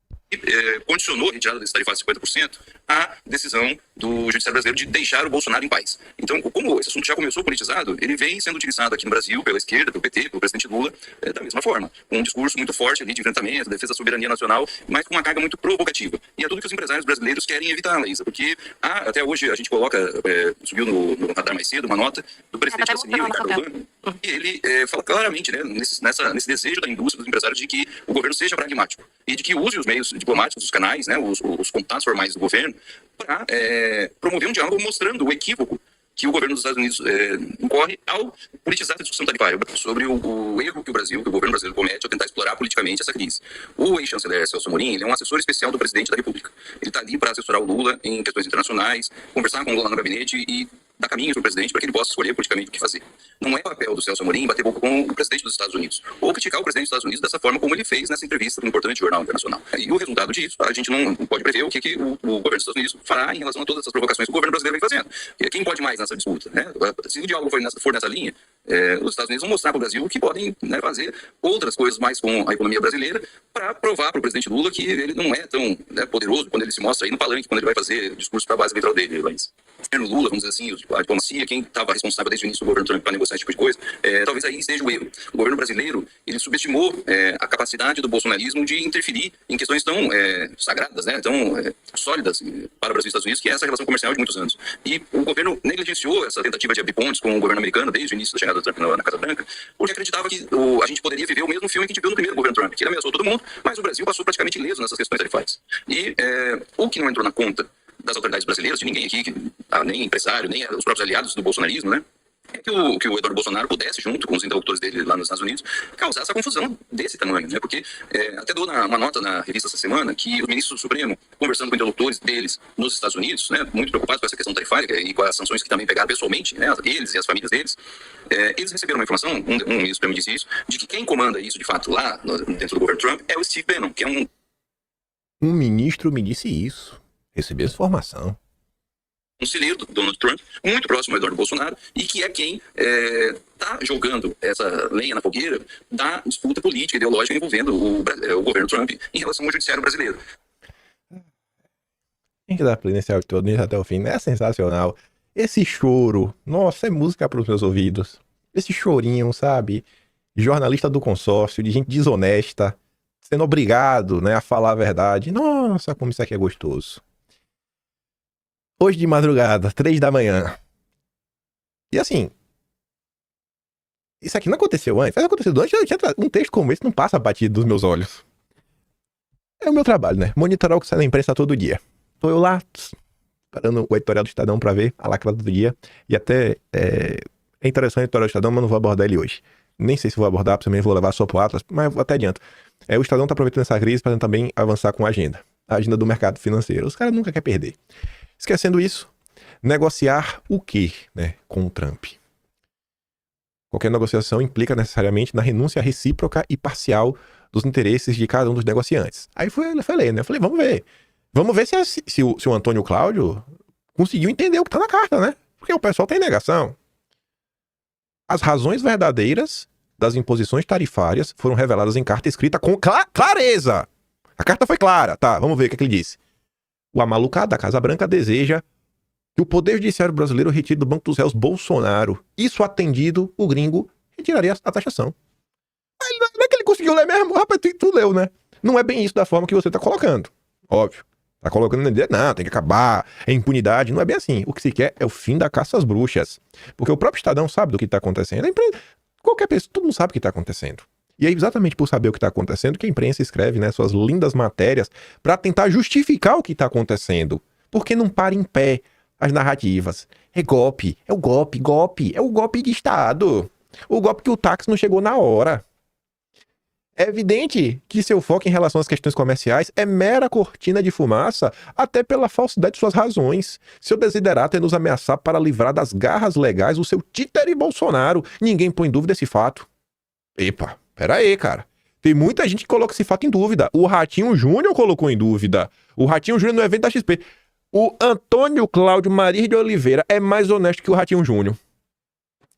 Condicionou a retirada desse tarifado de 50% à decisão do Judiciário brasileiro de deixar o Bolsonaro em paz. Então, como esse assunto já começou politizado, ele vem sendo utilizado aqui no Brasil pela esquerda, pelo PT, pelo presidente Lula, da mesma forma, com um discurso muito forte ali de enfrentamento, defesa da soberania nacional, mas com uma carga muito provocativa. E é tudo que os empresários brasileiros querem evitar, Laísa, porque até hoje a gente coloca, subiu no radar mais cedo, uma nota do presidente da CNI, Ricardo Albano, e ele fala claramente, nesse desejo da indústria, dos empresários, de que o governo seja pragmático e de que use os meios diplomáticos, os canais, os contatos formais do governo, para promover um diálogo mostrando o equívoco que o governo dos Estados Unidos incorre ao politizar a discussão tarifária, sobre o erro que o governo brasileiro comete ao tentar explorar politicamente essa crise. O ex-chanceler Celso Amorim, ele é um assessor especial do presidente da República. Ele está ali para assessorar o Lula em questões internacionais, conversar com o Lula no gabinete e dar caminhos para o presidente para que ele possa escolher politicamente o que fazer. Não é papel do Celso Amorim bater boca com o presidente dos Estados Unidos, ou criticar o presidente dos Estados Unidos dessa forma como ele fez nessa entrevista no importante jornal internacional. E o resultado disso, a gente não pode prever o que o governo dos Estados Unidos fará em relação a todas essas provocações que o governo brasileiro vem fazendo. Quem pode mais nessa disputa? Se o diálogo for nessa linha, os Estados Unidos vão mostrar para o Brasil que podem fazer outras coisas mais com a economia brasileira para provar para o presidente Lula que ele não é tão poderoso quando ele se mostra aí no palanque, quando ele vai fazer discurso para a base eleitoral dele, Laís. O Lula, vamos dizer assim, a diplomacia, quem estava responsável desde o início do governo Trump para negociar esse tipo de coisa, talvez aí esteja o erro. O governo brasileiro, ele subestimou a capacidade do bolsonarismo de interferir em questões tão sagradas, tão sólidas para o Brasil e Estados Unidos, que é essa relação comercial de muitos anos. E o governo negligenciou essa tentativa de abrir pontes com o governo americano desde o início da chegada do Trump na Casa Branca, porque acreditava que a gente poderia viver o mesmo filme que a gente viu no primeiro governo Trump, que ele ameaçou todo mundo, mas o Brasil passou praticamente ileso nessas questões tarifárias. E o que não entrou na conta das autoridades brasileiras, de ninguém aqui, nem empresário, nem os próprios aliados do bolsonarismo, é que o Eduardo Bolsonaro pudesse, junto com os interlocutores dele lá nos Estados Unidos, causar essa confusão desse tamanho, porque até dou uma nota na revista essa semana que os ministros do Supremo, conversando com interlocutores deles nos Estados Unidos, muito preocupados com essa questão tarifária e com as sanções que também pegaram pessoalmente, eles e as famílias deles, eles receberam uma informação, um ministro do Supremo disse isso, de que quem comanda isso, de fato, lá dentro do governo Trump é o Steve Bannon, que é um... Um ministro me disse isso. Recebi essa informação. Conselheiro do Donald Trump, muito próximo ao Eduardo Bolsonaro, e que é quem está jogando essa lenha na fogueira da disputa política e ideológica envolvendo o governo Trump em relação ao judiciário brasileiro. Tem que dar play nesse áudio todo, até o fim. É sensacional. Esse choro, nossa, é música para os meus ouvidos. Esse chorinho, sabe? Jornalista do consórcio, de gente desonesta, sendo obrigado, a falar a verdade. Nossa, como isso aqui é gostoso. Hoje de madrugada, 3 da manhã. E assim, isso aqui não aconteceu antes. Se aconteceu antes, um texto como esse não passa batido dos meus olhos. É o meu trabalho, monitorar o que sai na imprensa todo dia. Tô eu lá, parando o editorial do Estadão pra ver a lacrada do dia. E até é interessante o editorial do Estadão, mas não vou abordar ele hoje. Nem sei se vou abordar, também vou levar só pro Atlas, mas até adianto. O Estadão tá aproveitando essa crise para também avançar com a agenda do mercado financeiro. Os caras nunca querem perder. Esquecendo isso, negociar o quê, com o Trump? Qualquer negociação implica necessariamente na renúncia recíproca e parcial dos interesses de cada um dos negociantes. Aí eu falei, vamos ver. Vamos ver se o Antônio Cláudio conseguiu entender o que tá na carta, Porque o pessoal tem negação. As razões verdadeiras das imposições tarifárias foram reveladas em carta escrita com clareza. A carta foi clara, tá? Vamos ver o que ele disse. O amalucado da Casa Branca deseja que o Poder Judiciário brasileiro retire do Banco dos Réus Bolsonaro. Isso atendido, o gringo retiraria a taxação. Aí não é que ele conseguiu ler mesmo? Rapaz, tu leu, né? Não é bem isso da forma que você tá colocando. Óbvio. Tá colocando não, tem que acabar, é impunidade. Não é bem assim. O que se quer é o fim da caça às bruxas. Porque o próprio Estadão sabe do que tá acontecendo. Qualquer pessoa, todo mundo sabe o que tá acontecendo. E é exatamente por saber o que está acontecendo que a imprensa escreve, né, suas lindas matérias para tentar justificar o que está acontecendo. Porque não para em pé as narrativas. É golpe, é o golpe, é o golpe de Estado. O golpe que o táxi não chegou na hora. É evidente que seu foco em relação às questões comerciais é mera cortina de fumaça, até pela falsidade de suas razões. Seu desiderato é nos ameaçar para livrar das garras legais o seu títere Bolsonaro. Ninguém põe em dúvida esse fato. Epa, pera aí, cara. Tem muita gente que coloca esse fato em dúvida. O Ratinho Júnior colocou em dúvida. O Ratinho Júnior no evento da XP. O Antônio Cláudio Maria de Oliveira é mais honesto que o Ratinho Júnior.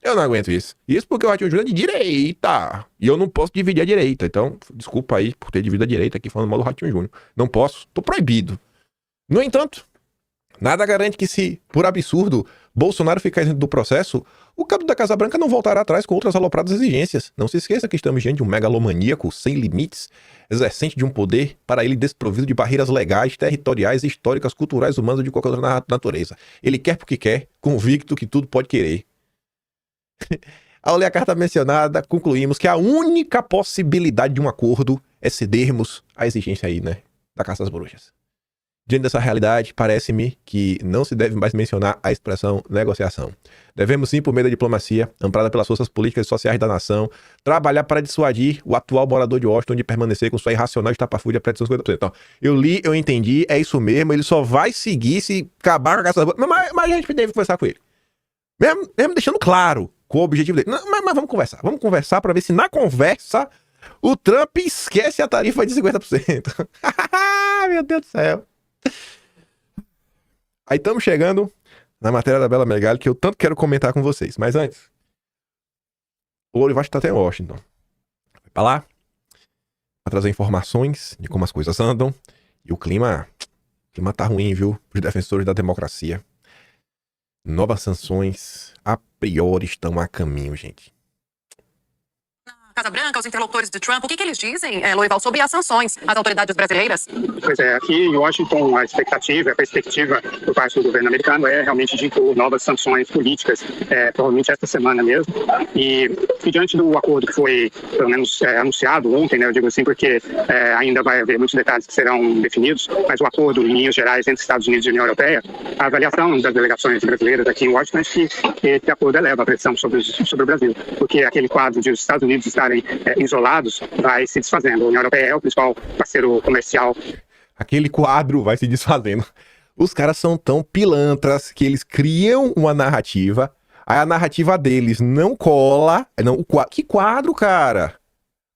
Eu não aguento isso. Isso porque o Ratinho Júnior é de direita. E eu não posso dividir a direita. Então, desculpa aí por ter dividido a direita aqui falando mal do Ratinho Júnior. Não posso. Tô proibido. No entanto, nada garante que se, por absurdo, Bolsonaro ficar isento do processo, o cabo da Casa Branca não voltará atrás com outras alopradas exigências. Não se esqueça que estamos diante de um megalomaníaco sem limites, exercente de um poder para ele desprovido de barreiras legais, territoriais, históricas, culturais, humanas ou de qualquer outra natureza. Ele quer porque quer, convicto que tudo pode querer. Ao ler a carta mencionada, concluímos que a única possibilidade de um acordo é cedermos à exigência aí, né, da caça às bruxas. Diante dessa realidade, parece-me que não se deve mais mencionar a expressão negociação. Devemos sim, por meio da diplomacia, amparada pelas forças políticas e sociais da nação, trabalhar para dissuadir o atual morador de Washington de permanecer com sua irracional estapafúrdia pré de 50%. Então, eu li, eu entendi, é isso mesmo, ele só vai seguir se acabar com a caça às bruxas. Mas a gente deve conversar com ele. Mesmo deixando claro qual o objetivo dele. Não, mas vamos conversar. Vamos conversar para ver se na conversa o Trump esquece a tarifa de 50%. Meu Deus do céu. Aí estamos chegando na matéria da Bela Megali, que eu tanto quero comentar com vocês. Mas antes, o Olivar está até em Washington. Vai pra lá para trazer informações de como as coisas andam. E o clima tá ruim, viu? Os defensores da democracia. Novas sanções, a priori, estão a caminho, gente. Casa Branca, os interlocutores de Trump, o que eles dizem, Loival, sobre as sanções às autoridades brasileiras? Pois é, aqui em Washington a expectativa, a perspectiva por parte do governo americano é realmente de impor novas sanções políticas, provavelmente esta semana mesmo. E diante do acordo que foi, pelo menos, anunciado ontem, né, eu digo assim, porque ainda vai haver muitos detalhes que serão definidos, mas o acordo em linhas gerais entre Estados Unidos e União Europeia, a avaliação das delegações brasileiras aqui em Washington é que esse acordo eleva a pressão sobre o Brasil, porque aquele quadro de os Estados Unidos estarem isolados vai se desfazendo. A União Europeia é o principal parceiro comercial. Aquele quadro vai se desfazendo. Os caras são tão pilantras que eles criam uma narrativa, aí a narrativa deles não cola. Não, que quadro, cara?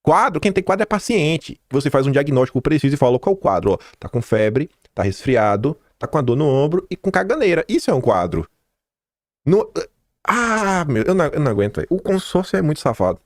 Quadro, quem tem quadro é paciente. Você faz um diagnóstico preciso e fala qual é o quadro. Ó, tá com febre, tá resfriado, tá com a dor no ombro e com caganeira. Isso é um quadro. Eu não aguento. O consórcio é muito safado.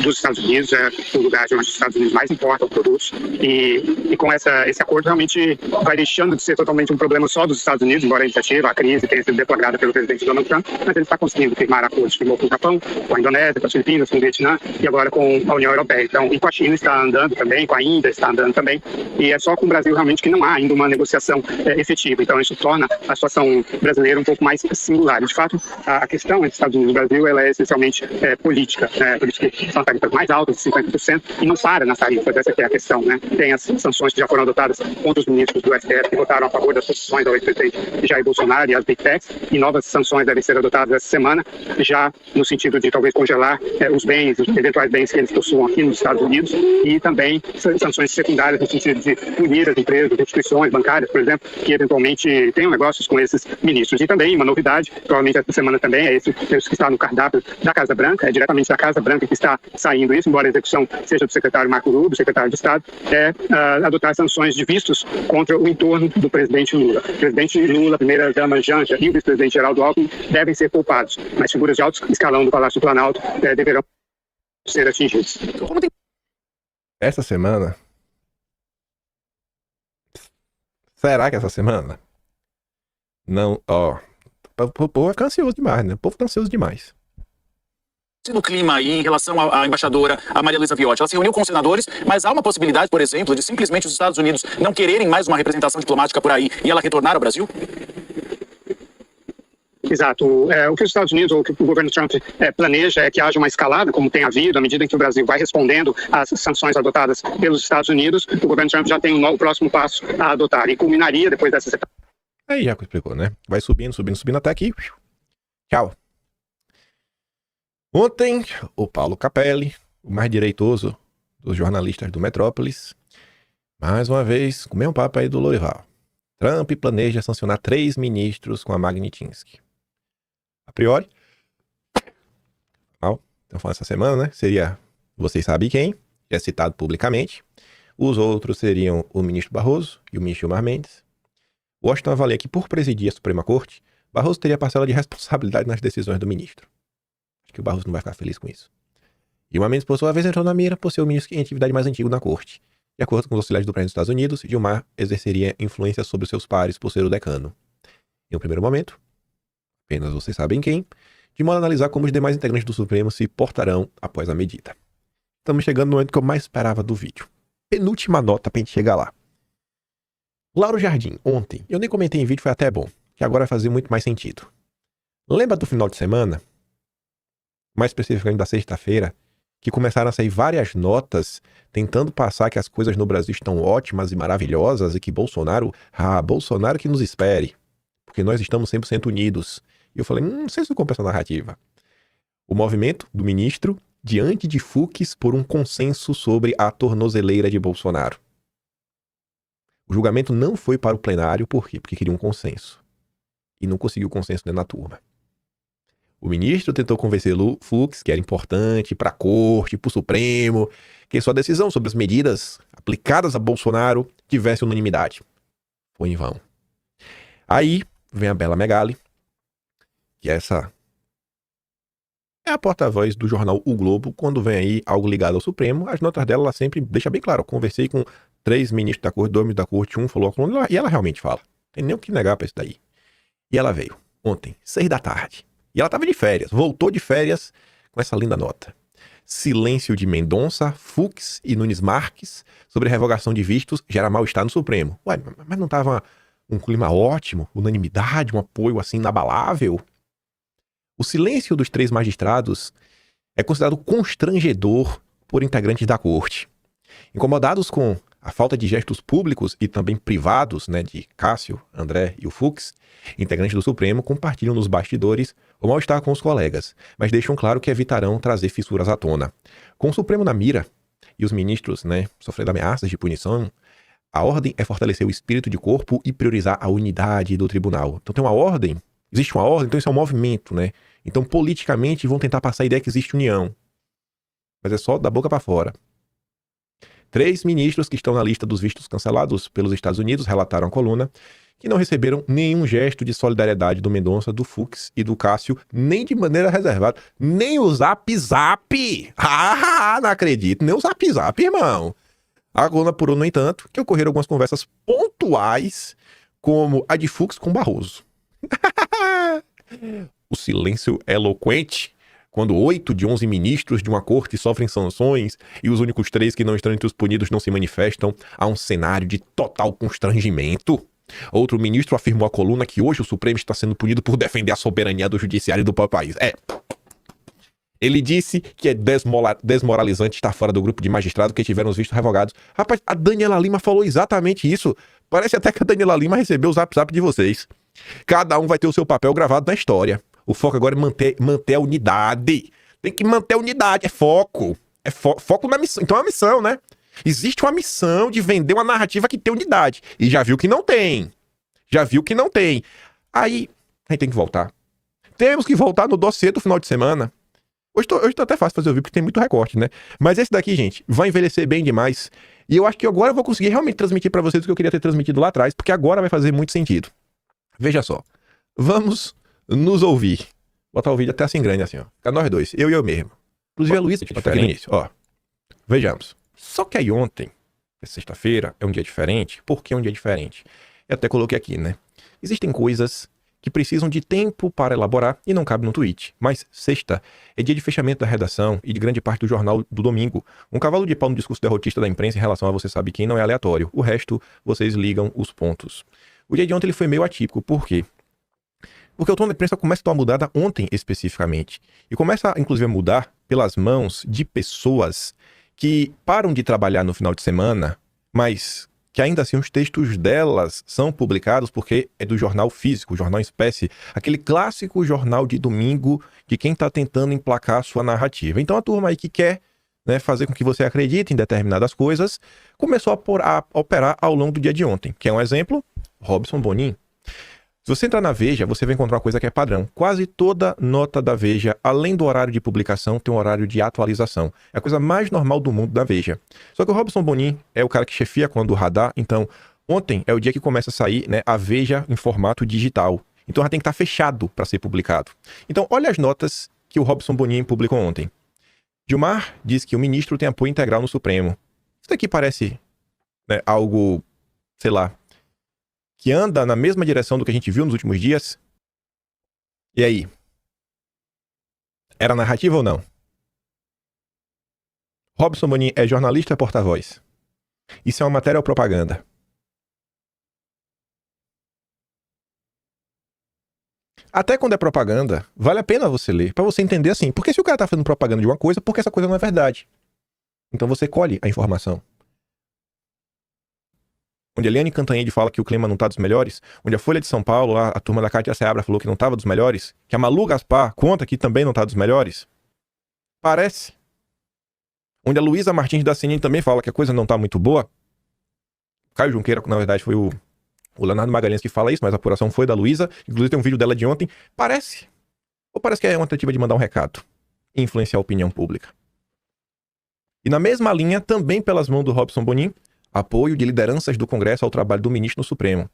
Dos Estados Unidos, o lugar onde os Estados Unidos mais importam produtos, e com esse acordo realmente vai deixando de ser totalmente um problema só dos Estados Unidos, embora a iniciativa, a crise tenha sido deflagrada pelo presidente Donald Trump, mas ele está conseguindo firmar acordos, firmou com o Japão, com a Indonésia, com as Filipinas, com o Vietnã e agora com a União Europeia. Então, e com a China está andando também, com a Índia está andando também, e é só com o Brasil realmente que não há ainda uma negociação efetiva. Então, isso torna a situação brasileira um pouco mais singular. De fato, a questão entre Estados Unidos e Brasil ela é essencialmente política, por isso que são tarifas mais altas, de 50%, e não para nas tarifas, essa é a questão, né? Tem as sanções que já foram adotadas contra os ministros do STF que votaram a favor das posições do ex-presidente Jair Bolsonaro e as Big Techs, e novas sanções devem ser adotadas essa semana, já no sentido de talvez congelar os bens, os eventuais bens que eles possuam aqui nos Estados Unidos, e também sanções secundárias no sentido de punir as empresas, instituições bancárias, por exemplo, que eventualmente tenham negócios com esses ministros. E também uma novidade, provavelmente essa semana também, é esse que está no cardápio da Casa Branca, é diretamente da Casa Branca que está saindo isso, embora a execução seja do secretário Marco Rubio, secretário de Estado, é adotar sanções de vistos contra o entorno do presidente Lula. O presidente Lula, a primeira-dama Janja e o vice-presidente Geraldo Alckmin devem ser poupados, mas figuras de alto escalão do Palácio do Planalto deverão ser atingidos. Essa semana... Será que essa semana? Não, ó... O povo vai ficar ansioso demais, né? O povo fica ansioso demais. No clima aí, em relação à embaixadora, a Maria Luísa Viotti, ela se reuniu com os senadores, mas há uma possibilidade, por exemplo, de simplesmente os Estados Unidos não quererem mais uma representação diplomática por aí e ela retornar ao Brasil? Exato. O que os Estados Unidos, ou o que o governo Trump planeja é que haja uma escalada, como tem havido, à medida em que o Brasil vai respondendo às sanções adotadas pelos Estados Unidos, o governo Trump já tem o próximo passo a adotar e culminaria depois dessas etapas. Aí já explicou, né? Vai subindo, subindo, subindo até aqui. Tchau. Ontem, o Paulo Capelli, o mais direitoso dos jornalistas do Metrópolis, mais uma vez, comeu um papo aí do Lorival. Trump planeja sancionar 3 ministros com a Magnitsky. A priori, estão falando essa semana, né? Seria, vocês sabem quem, é citado publicamente. Os outros seriam o ministro Barroso e o ministro Gilmar Mendes. Washington avalia que, por presidir a Suprema Corte, Barroso teria parcela de responsabilidade nas decisões do ministro. Acho que o Barroso não vai ficar feliz com isso. Gilmar Mendes, por sua vez, entrou na mira por ser o ministro em atividade mais antigo na Corte. De acordo com os auxiliares do presidente dos Estados Unidos, Gilmar exerceria influência sobre seus pares por ser o decano. Em um primeiro momento, apenas vocês sabem quem, de modo a analisar como os demais integrantes do Supremo se portarão após a medida. Estamos chegando no momento que eu mais esperava do vídeo. Penúltima nota pra gente chegar lá. Lauro Jardim, ontem, eu nem comentei em vídeo, foi até bom, que agora vai fazer muito mais sentido. Lembra do final de semana? Mais especificamente da sexta-feira, que começaram a sair várias notas tentando passar que as coisas no Brasil estão ótimas e maravilhosas e que Bolsonaro que nos espere, porque nós estamos 100% unidos. E eu falei, não sei se eu compro essa narrativa. O movimento do ministro diante de Fux por um consenso sobre a tornozeleira de Bolsonaro. O julgamento não foi para o plenário, por quê? Porque queria um consenso. E não conseguiu consenso dentro da turma. O ministro tentou convencer Fux, que era importante para a corte, para o Supremo, que sua decisão sobre as medidas aplicadas a Bolsonaro tivesse unanimidade. Foi em vão. Aí vem a Bela Megali, que essa é a porta-voz do jornal O Globo. Quando vem aí algo ligado ao Supremo, as notas dela ela sempre deixa bem claro. Eu conversei com 3 ministros da corte, 2 ministros da corte, um falou a coluna, e ela realmente fala. Não tem nem o que negar pra isso daí. E ela veio ontem, 6 da tarde. E ela tava de férias, voltou de férias com essa linda nota. Silêncio de Mendonça, Fux e Nunes Marques sobre revogação de vistos gera mal-estar no Supremo. Ué, mas não tava um clima ótimo, unanimidade, um apoio assim inabalável? O silêncio dos 3 magistrados é considerado constrangedor por integrantes da corte. Incomodados com a falta de gestos públicos e também privados, né, de Cássio, André e o Fux, integrantes do Supremo compartilham nos bastidores o mal-estar com os colegas, mas deixam claro que evitarão trazer fissuras à tona. Com o Supremo na mira e os ministros, né, sofrendo ameaças de punição, a ordem é fortalecer o espírito de corpo e priorizar a unidade do tribunal. Então tem uma ordem, existe uma ordem, então isso é um movimento, né? Então politicamente vão tentar passar a ideia que existe união. Mas é só da boca para fora. 3 ministros que estão na lista dos vistos cancelados pelos Estados Unidos relataram à coluna que não receberam nenhum gesto de solidariedade do Mendonça, do Fux e do Cássio, nem de maneira reservada, nem o Zap! Ah, não acredito, nem o Zap, irmão. A coluna apurou, no entanto, que ocorreram algumas conversas pontuais, como a de Fux com Barroso. O silêncio é eloquente quando 8 de 11 ministros de uma corte sofrem sanções e os únicos 3 que não estão entre os punidos não se manifestam, há um cenário de total constrangimento. Outro ministro afirmou à coluna que hoje o Supremo está sendo punido por defender a soberania do judiciário do país. Ele disse que é desmoralizante estar fora do grupo de magistrados que tiveram os vistos revogados. Rapaz, a Daniela Lima falou exatamente isso. Parece até que a Daniela Lima recebeu o zap de vocês. Cada um vai ter o seu papel gravado na história. O foco agora é manter a unidade. Tem que manter a unidade, é foco. É foco na missão. Então é uma missão, né? Existe uma missão de vender uma narrativa que tem unidade. E já viu que não tem. Aí, a gente tem que voltar. Temos que voltar no dossiê do final de semana. Hoje tá até fácil fazer o vídeo, porque tem muito recorte, né? Mas esse daqui, gente, vai envelhecer bem demais. E eu acho que agora eu vou conseguir realmente transmitir pra vocês o que eu queria ter transmitido lá atrás, porque agora vai fazer muito sentido. Veja só. Vamos nos ouvir. Vou botar o vídeo até assim grande, assim, ó. Fica nós dois, eu e eu mesmo. Inclusive a Luísa, que tá aqui no início, ó. Vejamos. Só que aí ontem, sexta-feira, é um dia diferente. Por que é um dia diferente? Eu até coloquei aqui, né? Existem coisas que precisam de tempo para elaborar e não cabe no tweet. Mas sexta é dia de fechamento da redação e de grande parte do jornal do domingo. Um cavalo de pau no discurso derrotista da imprensa em relação a você sabe quem não é aleatório. O resto, vocês ligam os pontos. O dia de ontem ele foi meio atípico. Por quê? Porque o tom da imprensa começa a dar uma mudada ontem especificamente. E começa, inclusive, a mudar pelas mãos de pessoas que param de trabalhar no final de semana, mas que ainda assim os textos delas são publicados porque é do jornal físico, o jornal em espécie, aquele clássico jornal de domingo de quem está tentando emplacar a sua narrativa. Então a turma aí que quer, né, fazer com que você acredite em determinadas coisas, começou a operar ao longo do dia de ontem. Que é um exemplo? Robson Bonin. Se você entrar na Veja, você vai encontrar uma coisa que é padrão. Quase toda nota da Veja, além do horário de publicação, tem um horário de atualização. É a coisa mais normal do mundo da Veja. Só que o Robson Bonin é o cara que chefia quando o radar, então ontem é o dia que começa a sair, né, a Veja em formato digital. Então já tem que estar fechado para ser publicado. Então olha as notas que o Robson Bonin publicou ontem. Gilmar diz que o ministro tem apoio integral no Supremo. Isso daqui parece, né, algo, sei lá, que anda na mesma direção do que a gente viu nos últimos dias. E aí? Era narrativa ou não? Robson Bonin é jornalista ou porta-voz? Isso é uma matéria ou propaganda? Até quando é propaganda, vale a pena você ler, para você entender assim. Porque se o cara tá fazendo propaganda de uma coisa, porque essa coisa não é verdade. Então você colhe a informação. Onde a Eliane Cantanhede fala que o clima não tá dos melhores, onde a Folha de São Paulo, lá, a turma da Cátia Seabra falou que não tava dos melhores, que a Malu Gaspar conta que também não tá dos melhores, parece. Onde a Luísa Martins da CNN também fala que a coisa não tá muito boa. Caio Junqueira, na verdade, foi o Leonardo Magalhães que fala isso, mas a apuração foi da Luísa. Inclusive tem um vídeo dela de ontem. Parece. Ou parece que é uma tentativa de mandar um recado e influenciar a opinião pública. E na mesma linha, também pelas mãos do Robson Bonin, apoio de lideranças do Congresso ao trabalho do ministro no Supremo.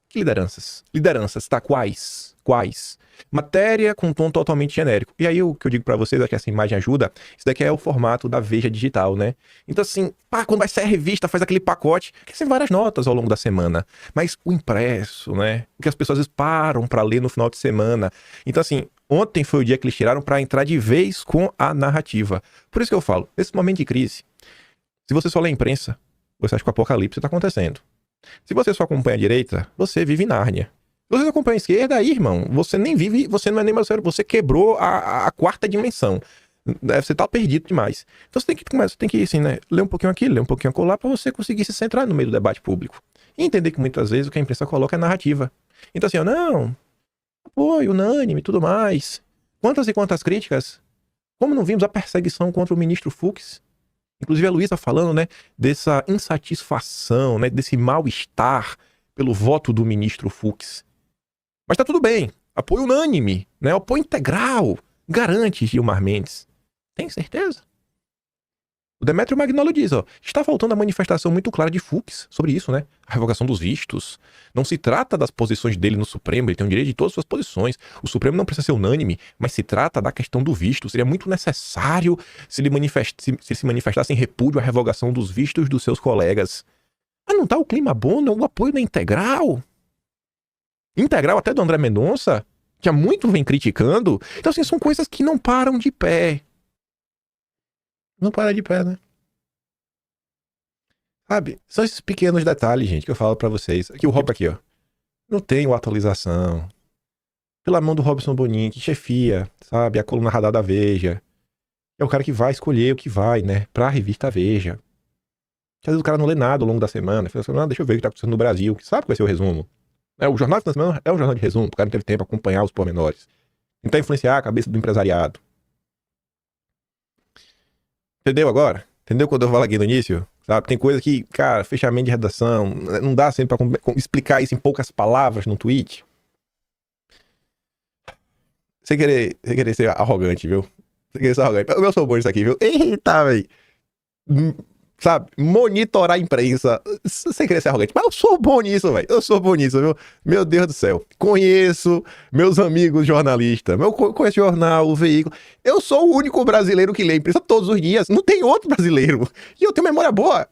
Que lideranças? Lideranças, tá? Quais? Quais? Matéria com um tom totalmente genérico. E aí o que eu digo pra vocês é que essa imagem ajuda. Isso daqui é o formato da Veja Digital, né? Então assim, quando vai sair a revista, faz aquele pacote, que tem várias notas ao longo da semana. Mas o impresso, né? O que as pessoas às vezes param pra ler no final de semana. Então assim, ontem foi o dia que eles tiraram pra entrar de vez com a narrativa. Por isso que eu falo, nesse momento de crise, se você só lê a imprensa, você acha que o apocalipse está acontecendo. Se você só acompanha a direita, você vive em Nárnia. Se você só acompanha a esquerda, aí, irmão, você nem vive, você não é nem mais sério, você quebrou a quarta dimensão. Você tá perdido demais. Então você tem que assim, né, ler um pouquinho aqui, ler um pouquinho acolá, para você conseguir se centrar no meio do debate público. E entender que muitas vezes o que a imprensa coloca é narrativa. Então assim, não, apoio unânime e tudo mais. Quantas e quantas críticas? Como não vimos a perseguição contra o ministro Fux? Inclusive a Luísa falando, né, dessa insatisfação, né, desse mal-estar pelo voto do ministro Fux. Mas tá tudo bem. Apoio unânime, né, apoio integral. Garante Gilmar Mendes. Tem certeza? O Demétrio Magnolo diz, ó, está faltando a manifestação muito clara de Fux sobre isso, né? A revogação dos vistos. Não se trata das posições dele no Supremo, ele tem o direito de todas as suas posições. O Supremo não precisa ser unânime, mas se trata da questão do visto. Seria muito necessário se ele se manifestasse em repúdio à revogação dos vistos dos seus colegas. Mas não tá o clima bom, não? O apoio da integral? Integral até do André Mendonça, que há muito vem criticando. Então, assim, são coisas que não param de pé. Não para de pé, né? Sabe? São esses pequenos detalhes, gente, que eu falo pra vocês. Aqui o Rob aqui, ó. Não tem atualização. Pela mão do Robson Bonin, que chefia, sabe? A coluna radar da Veja. É o cara que vai escolher o que vai, né? Pra revista Veja. Às vezes o cara não lê nada ao longo da semana. Fala assim, deixa eu ver o que tá acontecendo no Brasil. Que sabe que vai ser o resumo. O jornal da semana é um jornal de resumo. O cara não teve tempo pra acompanhar os pormenores. Tentar influenciar a cabeça do empresariado. Entendeu agora? Entendeu quando eu falo aqui no início? Sabe? Tem coisa que, cara, fechamento de redação, não dá sempre pra explicar isso em poucas palavras no tweet. Sem querer ser arrogante, viu? Sem querer ser arrogante. Eu sou bom nisso aqui, viu? Eita, velho. Sabe? Monitorar a imprensa. Sem querer ser arrogante. Mas eu sou bom nisso, velho. Eu sou bom nisso, viu? Meu Deus do céu. Conheço meus amigos jornalistas. Conheço o jornal, o veículo. Eu sou o único brasileiro que lê a imprensa todos os dias. Não tem outro brasileiro. E eu tenho memória boa.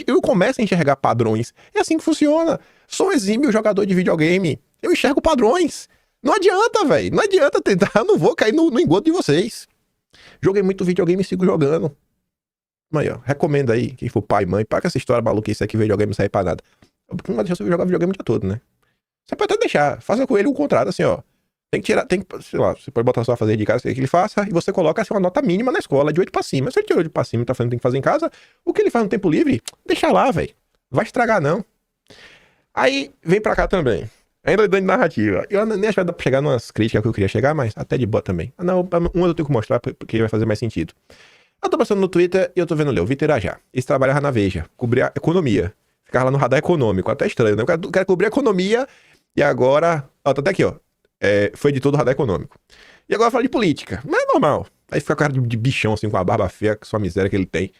Eu começo a enxergar padrões. É assim que funciona. Sou um exímio jogador de videogame. Eu enxergo padrões. Não adianta, velho. Não adianta tentar. Eu não vou cair no engodo de vocês. Joguei muito videogame e sigo jogando. Aí, ó. Recomendo aí. Quem for pai e mãe. Para com essa história maluca. Isso aqui videogame não serve pra nada. Não vai deixar você jogar videogame o dia todo, né? Você pode até deixar. Faça com ele um contrato assim, ó. Tem que tirar. Sei lá. Você pode botar só a fazer de casa. O que ele faça. E você coloca assim, uma nota mínima na escola. De 8 pra cima. Se ele tirou 8 pra cima e tá fazendo tem que fazer em casa. O que ele faz no tempo livre. Deixa lá, velho. Vai estragar, não. Aí, vem pra cá também. Ainda dando narrativa. Eu nem acho que vai dar pra chegar numas críticas que eu queria chegar, mas até de boa também. Não, uma eu tenho que mostrar porque vai fazer mais sentido. Eu tô passando no Twitter e eu tô vendo ali, o Vitor Irajá. Esse trabalhava na Veja, cobria economia. Ficava lá no radar econômico, até estranho, né? O cara cobria economia e agora... Ó, tá até aqui, ó. Foi editor do radar econômico. E agora fala de política. Mas é normal. Aí fica com a cara de bichão, assim, com a barba feia, com a sua miséria que ele tem.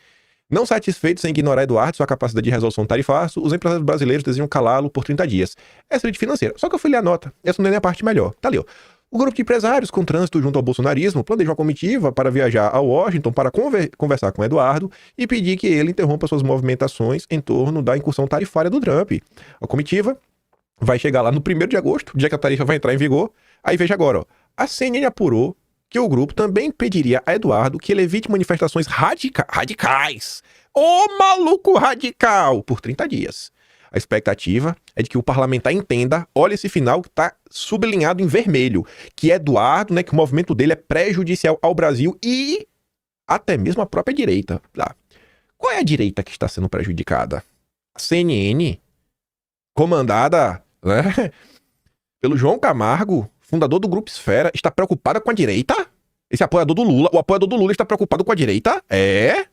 Não satisfeitos em ignorar Eduardo, sua capacidade de resolução tarifaço, os empresários brasileiros desejam calá-lo por 30 dias. Essa é a financeira. Só que eu fui ler a nota. Essa não é nem a parte melhor. Tá ali, ó. O grupo de empresários com trânsito junto ao bolsonarismo planeja uma comitiva para viajar a Washington para conversar com Eduardo e pedir que ele interrompa suas movimentações em torno da incursão tarifária do Trump. A comitiva vai chegar lá no 1º de agosto, dia que a tarifa vai entrar em vigor. Aí veja agora, ó. A CNN apurou que o grupo também pediria a Eduardo que ele evite manifestações radicais. Ô maluco radical! Por 30 dias. A expectativa é de que o parlamentar entenda, olha esse final que tá sublinhado em vermelho, que Eduardo, né, que o movimento dele é prejudicial ao Brasil e até mesmo a própria direita. Qual é a direita que está sendo prejudicada? A CNN, comandada, né, pelo João Camargo, fundador do Grupo Esfera, está preocupada com a direita? Esse apoiador do Lula, o apoiador do Lula está preocupado com a direita? É?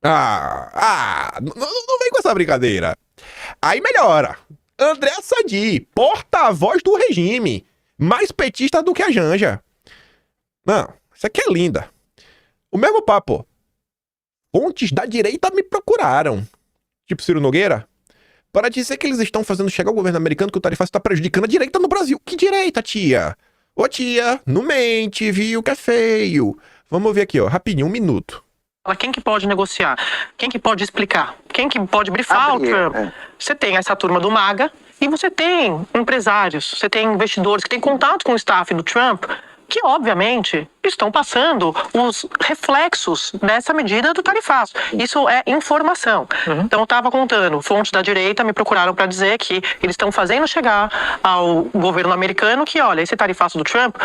Não vem com essa brincadeira. Aí melhora. André Sadi, porta-voz do regime. Mais petista do que a Janja. Não, isso aqui é linda. O mesmo papo. Fontes da direita me procuraram. Tipo Ciro Nogueira. Para dizer que eles estão fazendo chegar ao governo americano que o tarifaço está prejudicando a direita no Brasil. Que direita, tia? Ô tia, não mente, viu que é feio. Vamos ver aqui, ó, rapidinho, 1 minuto. Quem que pode negociar? Quem que pode explicar? Quem que pode brifar o Trump? Você tem essa turma do MAGA e você tem empresários, você tem investidores que têm contato com o staff do Trump que, obviamente, estão passando os reflexos dessa medida do tarifaço. Isso é informação. Então, eu estava contando, fontes da direita me procuraram para dizer que eles estão fazendo chegar ao governo americano que, olha, esse tarifaço do Trump,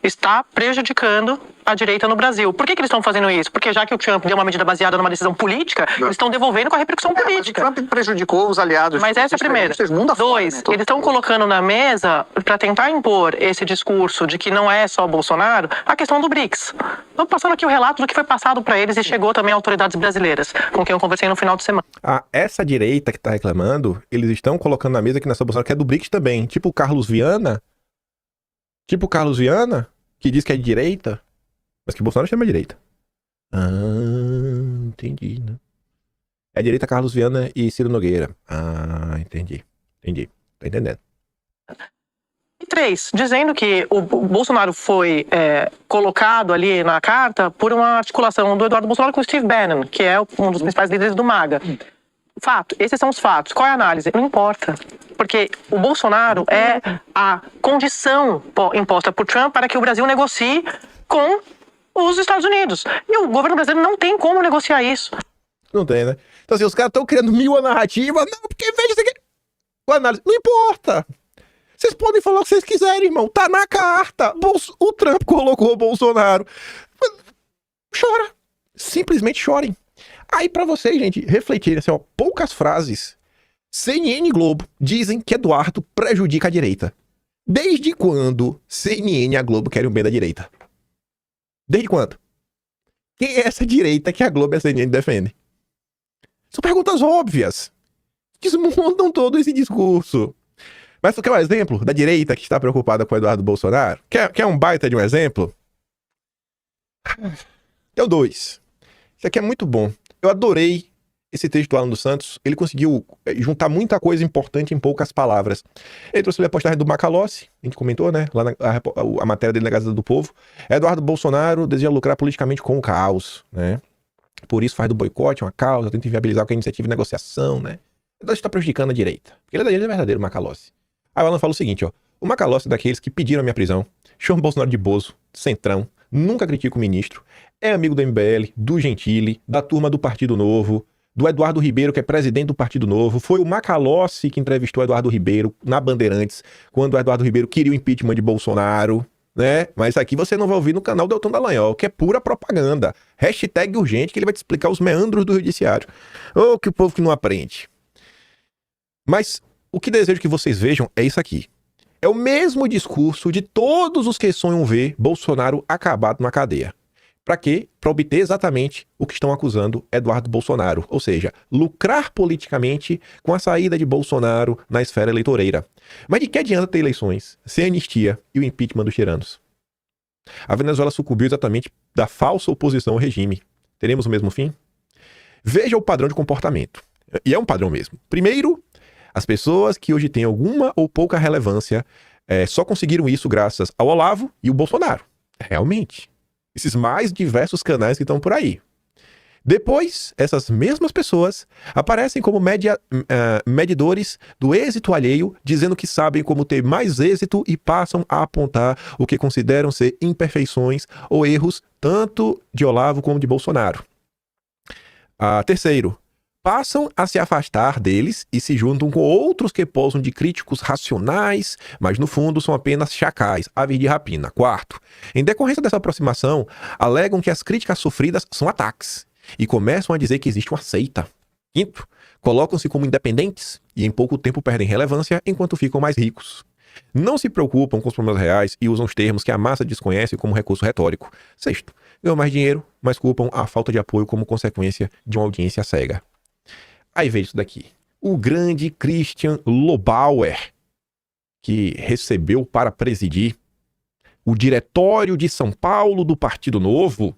está prejudicando a direita no Brasil. Por que eles estão fazendo isso? Porque já que o Trump deu uma medida baseada numa decisão política, eles estão devolvendo com a repercussão política. Mas o Trump prejudicou os aliados. Mas essa é a primeira. Dois, eles estão colocando na mesa, para tentar impor esse discurso de que não é só o Bolsonaro, a questão do BRICS. Estou passando aqui o relato do que foi passado para eles e chegou também a autoridades brasileiras, com quem eu conversei no final de semana. Essa direita que tá reclamando, eles estão colocando na mesa que nessa Bolsonaro, que é do BRICS também. Tipo o Carlos Viana, que diz que é de direita, mas que Bolsonaro chama de direita. Entendi, né? É a direita Carlos Viana e Ciro Nogueira. Entendi. Tô entendendo. E 3, dizendo que o Bolsonaro foi colocado ali na carta por uma articulação do Eduardo Bolsonaro com o Steve Bannon, que é um dos principais líderes do MAGA. Fato, esses são os fatos. Qual é a análise? Não importa. Porque o Bolsonaro é a condição imposta por Trump para que o Brasil negocie com os Estados Unidos. E o governo brasileiro não tem como negociar isso. Não tem, né? Então, assim, os caras estão criando 1000 narrativas. Não, porque veja isso aqui. Com análise. Não importa. Vocês podem falar o que vocês quiserem, irmão. Tá na carta. O Trump colocou o Bolsonaro. Chora. Simplesmente chorem. Aí, pra vocês, gente, refletirem, assim, ó, poucas frases. CNN e Globo dizem que Eduardo prejudica a direita. Desde quando CNN e a Globo querem o bem da direita? Desde quando? Quem é essa direita que a Globo e a CNN defendem? São perguntas óbvias. Desmontam todo esse discurso. Mas tu quer um exemplo da direita que está preocupada com o Eduardo Bolsonaro? Quer um baita de um exemplo? Tenho 2. Isso aqui é muito bom. Eu adorei esse texto do Alan dos Santos. Ele conseguiu juntar muita coisa importante em poucas palavras. Ele trouxe a postagem do Macalossi, a gente comentou, né? Lá a matéria dele na Gazeta do Povo. Eduardo Bolsonaro deseja lucrar politicamente com o caos, né? Por isso faz do boicote uma causa, tenta inviabilizar qualquer iniciativa de negociação, né? Então está prejudicando a direita. Porque ele é verdadeiro, o Macalossi. Aí o Alan fala o seguinte, ó. O Macalossi é daqueles que pediram a minha prisão, chama o Bolsonaro de bozo, centrão, nunca critica o ministro, é amigo do MBL, do Gentili, da turma do Partido Novo, do Eduardo Ribeiro, que é presidente do Partido Novo. Foi o Macalossi que entrevistou o Eduardo Ribeiro na Bandeirantes, quando o Eduardo Ribeiro queria o impeachment de Bolsonaro, né? Mas aqui você não vai ouvir no canal Deltan Dallagnol, que é pura propaganda. Hashtag urgente, que ele vai te explicar os meandros do judiciário. Oh, que o povo que não aprende. Mas o que desejo que vocês vejam é isso aqui. É o mesmo discurso de todos os que sonham ver Bolsonaro acabado na cadeia. Para quê? Para obter exatamente o que estão acusando Eduardo Bolsonaro. Ou seja, lucrar politicamente com a saída de Bolsonaro na esfera eleitoreira. Mas de que adianta ter eleições sem anistia e o impeachment dos tiranos? A Venezuela sucumbiu exatamente da falsa oposição ao regime. Teremos o mesmo fim? Veja o padrão de comportamento. E é um padrão mesmo. Primeiro, as pessoas que hoje têm alguma ou pouca relevância só conseguiram isso graças ao Olavo e o Bolsonaro. Realmente. Esses mais diversos canais que estão por aí. Depois, essas mesmas pessoas aparecem como medidores do êxito alheio, dizendo que sabem como ter mais êxito e passam a apontar o que consideram ser imperfeições ou erros tanto de Olavo como de Bolsonaro. Terceiro, passam a se afastar deles e se juntam com outros que posam de críticos racionais, mas no fundo são apenas chacais, aves de rapina. Quarto, em decorrência dessa aproximação, alegam que as críticas sofridas são ataques e começam a dizer que existe uma seita. Quinto, colocam-se como independentes e em pouco tempo perdem relevância enquanto ficam mais ricos. Não se preocupam com os problemas reais e usam os termos que a massa desconhece como recurso retórico. Sexto, ganham mais dinheiro, mas culpam a falta de apoio como consequência de uma audiência cega. Aí veja isso daqui. O grande Christian Lobauer, que recebeu para presidir o diretório de São Paulo do Partido Novo,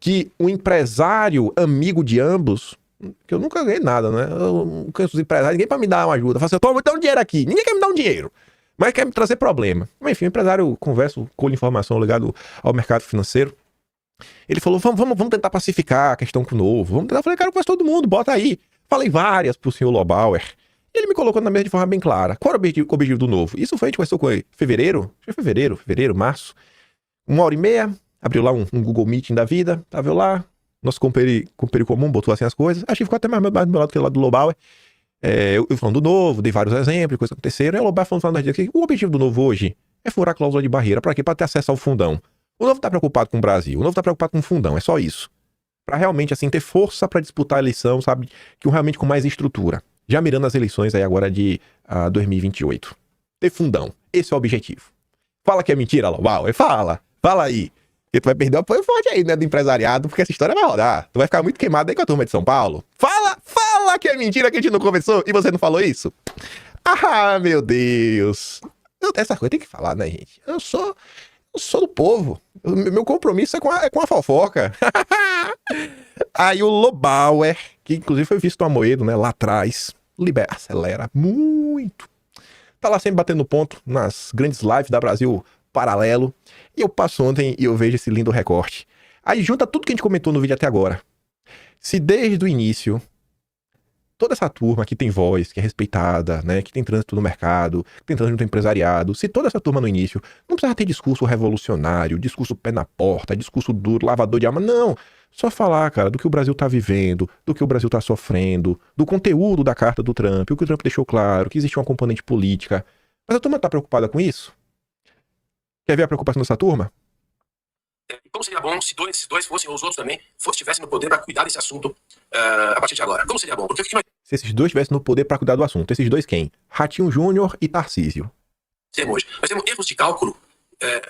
que um empresário amigo de ambos, que eu nunca ganhei nada, né? Eu não conheço os empresários, ninguém para me dar uma ajuda. Eu falo assim, eu tô dando dinheiro aqui, ninguém quer me dar um dinheiro, mas quer me trazer problema. Mas enfim, o empresário, converso, colhe informação ligado ao mercado financeiro. Ele falou, vamos tentar pacificar a questão com o Novo. Vamos tentar. Eu falei, cara, eu conheço todo mundo, bota aí. Falei várias pro senhor Lobauer. E ele me colocou na mesa de forma bem clara. Qual era o objetivo do Novo? Isso foi, a gente começou com ele. Fevereiro, março. 1h30, abriu lá um Google Meeting da vida. Tava eu lá, nosso companheiro comum, botou assim as coisas. Acho que ficou até mais do meu lado que o lado do Lobauer. Eu falando do Novo, dei vários exemplos, coisas que aconteceram. E o Lobauer falando que o objetivo do Novo hoje é furar a cláusula de barreira. Pra quê? Pra ter acesso ao fundão. O Novo tá preocupado com o Brasil. O Novo tá preocupado com o fundão. É só isso. Para realmente, assim, ter força para disputar a eleição, sabe? Que realmente com mais estrutura. Já mirando as eleições aí agora de 2028. Ter fundão. Esse é o objetivo. Fala que é mentira, Lobauer. Fala aí. Porque tu vai perder o apoio forte aí, né, do empresariado, porque essa história vai rodar. Tu vai ficar muito queimado aí com a turma de São Paulo. Fala que é mentira que a gente não conversou e você não falou isso. Ah, meu Deus. Essa coisa tem que falar, né, gente? Eu sou do povo. Meu compromisso é com a fofoca. Aí o Lobauer, que inclusive foi visto no Amoedo, né, lá atrás, acelera muito. Tá lá sempre batendo ponto nas grandes lives da Brasil Paralelo. E eu passo ontem e eu vejo esse lindo recorte. Aí junta tudo que a gente comentou no vídeo até agora. Se desde o início toda essa turma que tem voz, que é respeitada, né, que tem trânsito no mercado, que tem trânsito no empresariado, se toda essa turma no início não precisa ter discurso revolucionário, discurso pé na porta, discurso duro, lavador de alma, não. Só falar, cara, do que o Brasil tá vivendo, do que o Brasil tá sofrendo, do conteúdo da carta do Trump, o que o Trump deixou claro, que existe uma componente política. Mas a turma tá preocupada com isso? Quer ver a preocupação dessa turma? Como seria bom se dois fossem, ou os outros também, estivessem no poder para cuidar desse assunto a partir de agora? Como seria bom? Porque se esses dois estivessem no poder para cuidar do assunto. Esses dois quem? Ratinho Júnior e Tarcísio. Hoje. Nós temos erros de cálculo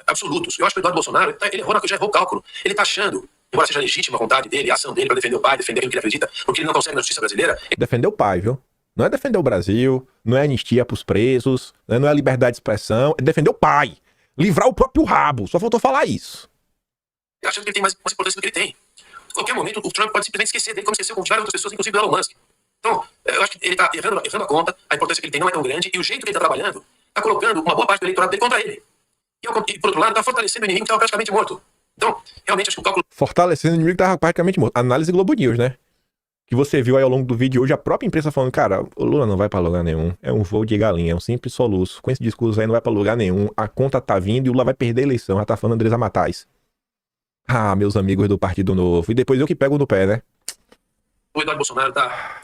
absolutos. Eu acho que o Eduardo Bolsonaro, ele já errou o cálculo. Ele está achando, embora seja legítima a vontade dele, a ação dele para defender o pai, defender aquilo que ele acredita, porque ele não consegue na justiça brasileira. Defender o pai, viu? Não é defender o Brasil, não é anistia pros presos, não é liberdade de expressão, é defender o pai. Livrar o próprio rabo. Só faltou falar isso. Achando que ele tem mais importância do que ele tem. A qualquer momento, o Trump pode simplesmente esquecer dele, como esqueceu com várias outras pessoas, inclusive o Elon Musk. Então, eu acho que ele tá errando a conta, a importância que ele tem não é tão grande, e o jeito que ele tá trabalhando tá colocando uma boa parte do eleitorado dele contra ele. E por outro lado, tá fortalecendo o inimigo que tava praticamente morto. Então, realmente, acho que o cálculo... Fortalecendo o inimigo que tava praticamente morto. Análise Globo News, né? Que você viu aí ao longo do vídeo hoje, a própria imprensa falando, cara, o Lula não vai pra lugar nenhum. É um voo de galinha, é um simples soluço. Com esse discurso aí não vai pra lugar nenhum. A conta tá vindo e o Lula vai perder a eleição. Já tá falando Andresa Matais. Ah, meus amigos do Partido Novo. E depois eu que pego no pé, né? O Eduardo Bolsonaro tá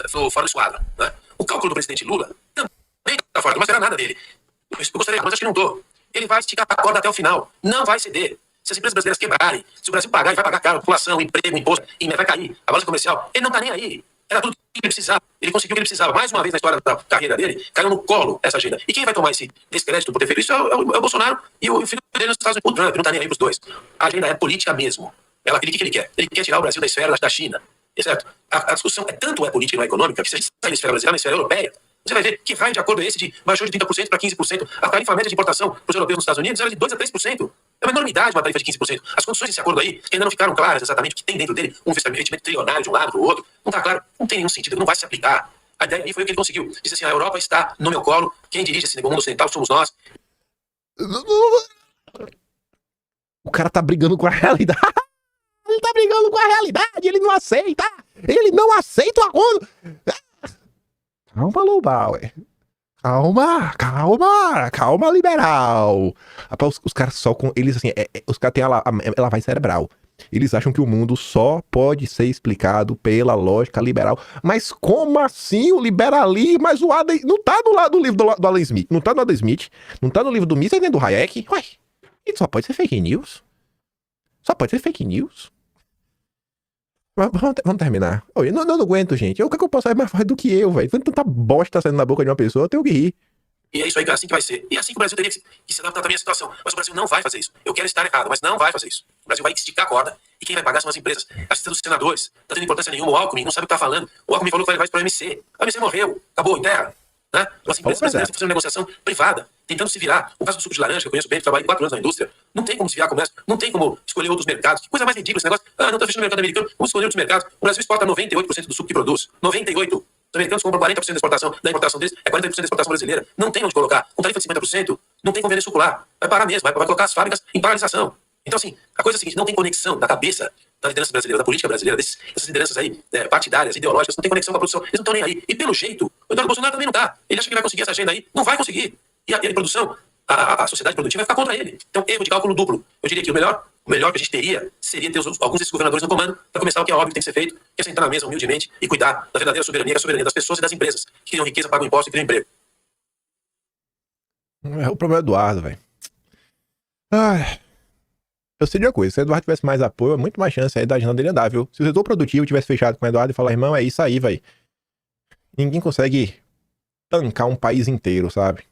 fora do esquadro, né? O cálculo do presidente Lula também tá fora, não vai esperar nada dele. Eu gostaria, mas acho que não tô. Ele vai esticar a corda até o final. Não vai ceder. Se as empresas brasileiras quebrarem, se o Brasil pagar, ele vai pagar caro, população, emprego, imposto, e vai cair, a balança comercial. Ele não tá nem aí. Era tudo que ele precisava. Ele conseguiu o que ele precisava. Mais uma vez na história da carreira dele, caiu no colo essa agenda. E quem vai tomar esse descrédito por ter feito isso é o Bolsonaro e o filho dele nos Estados Unidos. O Trump não tá nem aí pros dois. A agenda é política mesmo. O que ele quer? Ele quer tirar o Brasil da esfera da China. Certo? A discussão tanto é política e não é econômica, que se a gente sair da esfera brasileira, na esfera europeia, você vai ver que raio de acordo é esse de baixou de 30% para 15%. A tarifa média de importação para os europeus nos Estados Unidos era de 2% a 3%. É uma enormidade uma tarifa de 15%. As condições desse acordo aí, que ainda não ficaram claras exatamente o que tem dentro dele, um investimento trilionário de um lado para o outro, não está claro, não tem nenhum sentido, não vai se aplicar. A ideia aí foi o que ele conseguiu. Disse assim, a Europa está no meu colo, quem dirige esse mundo ocidental somos nós. O cara tá brigando com a realidade. Ele tá brigando com a realidade, ele não aceita. Ele não aceita o acordo. Calma, Lobauer. Calma, liberal. Rapaz, os caras só com... Eles, assim, os caras têm a lavagem cerebral. Eles acham que o mundo só pode ser explicado pela lógica liberal. Mas como assim o liberalismo? Mas o Adam... Não tá do livro do Adam Smith. Não tá no Adam Smith. Não tá no livro do Mises nem do Hayek. Ué, isso só pode ser fake news. Só pode ser fake news. Vamos terminar. Eu não aguento, gente. O que eu posso fazer mais forte do que eu, velho? Tanta bosta saindo na boca de uma pessoa, eu tenho que rir. E é isso aí, é assim que vai ser. E é assim que o Brasil teria que se adaptar também à situação. Mas o Brasil não vai fazer isso. Eu quero estar errado, mas não vai fazer isso. O Brasil vai esticar a corda. E quem vai pagar são as empresas. Assista dos senadores. Não tá tendo importância nenhuma. O Alckmin não sabe o que tá falando. O Alckmin falou que vai levar isso para o MC. A MC morreu. Acabou, enterra. Né? As empresas brasileiras estão fazendo negociação privada, tentando se virar. O caso do suco de laranja, que eu conheço bem, trabalhei 4 anos na indústria, não tem como se virar com essa, não tem como escolher outros mercados. Que coisa mais ridícula esse negócio. Ah, não tá fechando o mercado americano, vamos escolher outros mercados. O Brasil exporta 98% do suco que produz. 98%. Os americanos compram 40% da importação deles, é 40% da exportação brasileira. Não tem onde colocar. Com tarifa de 50%, não tem como vender suco lá. Vai parar mesmo, vai colocar as fábricas em paralisação. Então, assim, a coisa é a seguinte, não tem conexão da cabeça da liderança brasileira, da política brasileira, dessas lideranças aí, partidárias, ideológicas, não tem conexão com a produção, eles não estão nem aí. E pelo jeito, o Eduardo Bolsonaro também não tá. Ele acha que vai conseguir essa agenda aí, não vai conseguir. E a produção, a sociedade produtiva vai ficar contra ele. Então, erro de cálculo duplo. Eu diria que o melhor que a gente teria seria ter alguns desses governadores no comando para começar o que é óbvio que tem que ser feito, que é sentar na mesa humildemente e cuidar da verdadeira soberania, que é a soberania das pessoas e das empresas, que criam riqueza, pagam imposto e criam emprego. É o problema do Eduardo, velho. Eu sei de uma coisa, se o Eduardo tivesse mais apoio, é muito mais chance aí da agenda dele andar, viu? Se o setor produtivo tivesse fechado com o Eduardo e falar, irmão, é isso aí, velho. Ninguém consegue tancar um país inteiro, sabe?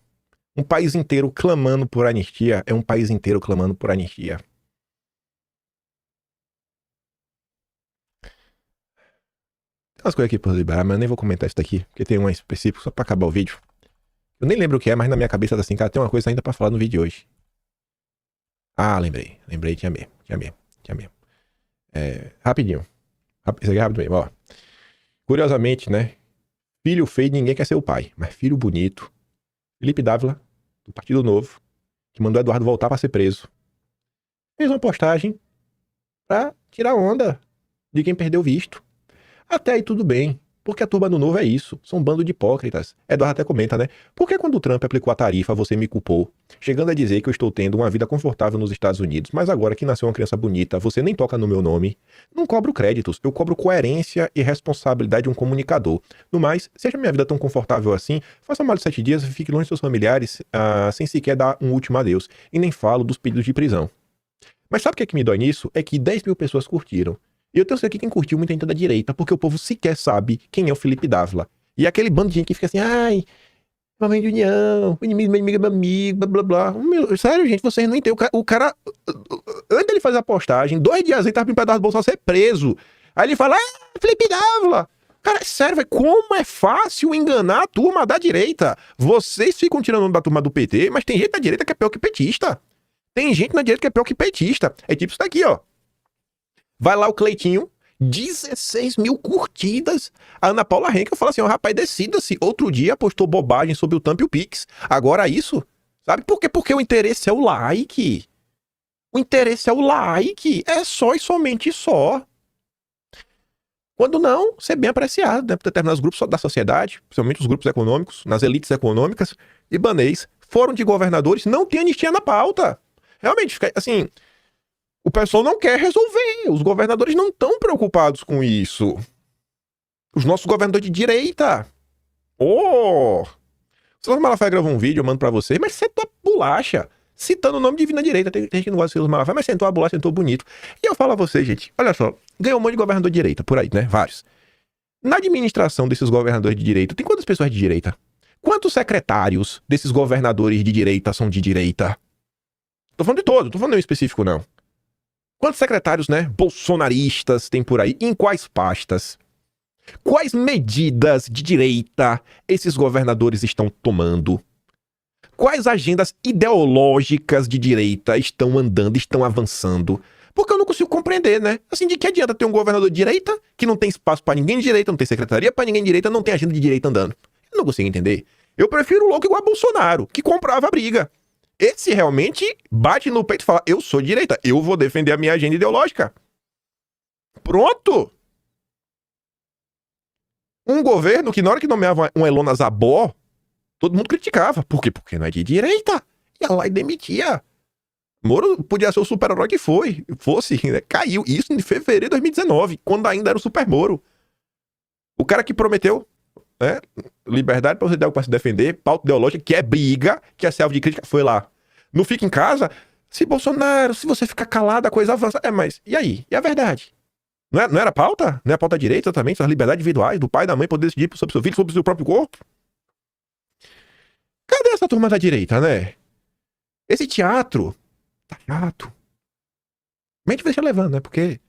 Um país inteiro clamando por anistia é um país inteiro clamando por anistia. Tem umas coisas aqui por liberar, mas eu nem vou comentar isso daqui, porque tem uma específica só pra acabar o vídeo. Eu nem lembro o que é, mas na minha cabeça tá assim, cara, tem uma coisa ainda pra falar no vídeo de hoje. Ah, lembrei, tinha mesmo. Rapidinho. Isso aqui é rápido mesmo, ó. Curiosamente, né? Filho feio, ninguém quer ser o pai, mas filho bonito. Felipe Dávila, do Partido Novo, que mandou Eduardo voltar pra ser preso, fez uma postagem pra tirar onda de quem perdeu o visto. Até aí tudo bem. Porque a turma do Novo é isso, são um bando de hipócritas. Eduardo até comenta, né? Por que quando o Trump aplicou a tarifa, você me culpou? Chegando a dizer que eu estou tendo uma vida confortável nos Estados Unidos, mas agora que nasceu uma criança bonita, você nem toca no meu nome. Não cobro créditos, eu cobro coerência e responsabilidade de um comunicador. No mais, seja minha vida tão confortável assim, faça mais de 7 dias e fique longe de seus familiares, sem sequer dar um último adeus. E nem falo dos pedidos de prisão. Mas sabe o que é que me dói nisso? É que 10 mil pessoas curtiram. E eu tenho certeza que quem curtiu muito é da direita, porque o povo sequer sabe quem é o Felipe Dávila. E aquele bando de gente que fica assim, ai, mamãe de união, o inimigo é meu amigo, blá blá blá. Sério, gente, vocês não entendem. O cara, antes dele fazer a postagem, 2 dias aí tava pedindo pra Eduardo Bolsonaro ser preso. Aí ele fala, Felipe Dávila. Cara, é sério, velho, como é fácil enganar a turma da direita. Vocês ficam tirando da turma do PT, mas tem gente na direita que é pior que petista. Tem gente na direita que é pior que petista. É tipo isso daqui, ó. Vai lá o Cleitinho, 16 mil curtidas. A Ana Paula Henkel fala assim, ó, rapaz, decida-se. Outro dia postou bobagem sobre o Thumb e o Pix. Agora isso, sabe por quê? Porque o interesse é o like. O interesse é o like. É só e somente só. Quando não, ser bem apreciado, né? Por determinados grupos da sociedade, principalmente os grupos econômicos, nas elites econômicas, libanês, foram de governadores, não tem anistia na pauta. Realmente, assim, o pessoal não quer resolver, os governadores não estão preocupados com isso. Os nossos governadores de direita. O Silas Malafaia gravou um vídeo, eu mando pra vocês, mas sentou a bolacha, citando o nome de Divina Direita. Tem gente que não gosta de Silas Malafaia, mas sentou a bolacha, sentou bonito. E eu falo a vocês, gente, olha só, ganhou um monte de governador de direita por aí, né? Vários. Na administração desses governadores de direita, tem quantas pessoas de direita? Quantos secretários desses governadores de direita são de direita? Tô falando de todo, tô falando em específico, não. Quantos secretários, né, bolsonaristas tem por aí? Em quais pastas? Quais medidas de direita esses governadores estão tomando? Quais agendas ideológicas de direita estão andando, estão avançando? Porque eu não consigo compreender, né? Assim, de que adianta ter um governador de direita que não tem espaço pra ninguém de direita, não tem secretaria pra ninguém de direita, não tem agenda de direita andando? Eu não consigo entender. Eu prefiro o louco igual a Bolsonaro, que comprava a briga. Esse realmente bate no peito e fala, eu sou de direita, eu vou defender a minha agenda ideológica. Pronto! Um governo que na hora que nomeava um Elona Zabó, todo mundo criticava. Por quê? Porque não é de direita. Ia lá e demitia. Moro podia ser o super-herói que fosse, né? Caiu. Isso em fevereiro de 2019, quando ainda era o Super Moro. O cara que prometeu, né, liberdade para você dar para se defender, pauta ideológica, que é briga, que é selva de crítica, foi lá. Não fica em casa. Se Bolsonaro, se você ficar calado, a coisa avança. Mas e aí? E a verdade? Não era pauta? Não é a pauta direita também? As liberdades individuais do pai e da mãe poder decidir sobre o seu filho, sobre o seu próprio corpo? Cadê essa turma da direita, né? Esse teatro tá chato. Mas a gente deixa levando, né? Porque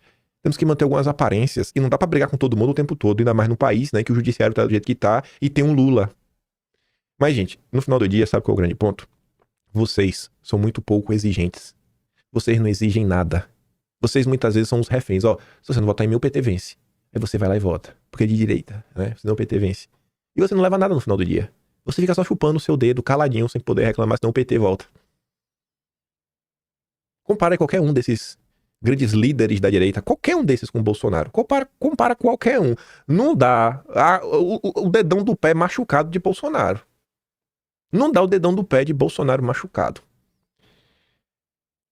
temos que manter algumas aparências e não dá pra brigar com todo mundo o tempo todo, ainda mais no país, né? Que o judiciário tá do jeito que tá e tem um Lula. Mas, gente, no final do dia, sabe qual é o grande ponto? Vocês são muito pouco exigentes. Vocês não exigem nada. Vocês muitas vezes são os reféns. Ó, se você não votar em mim, o PT vence. Aí você vai lá e vota. Porque é de direita, né? Senão o PT vence. E você não leva nada no final do dia. Você fica só chupando o seu dedo, caladinho, sem poder reclamar, senão o PT volta. Compara qualquer um desses grandes líderes da direita, qualquer um desses com o Bolsonaro. Compara qualquer um. Não dá o dedão do pé machucado de Bolsonaro. Não dá o dedão do pé de Bolsonaro machucado.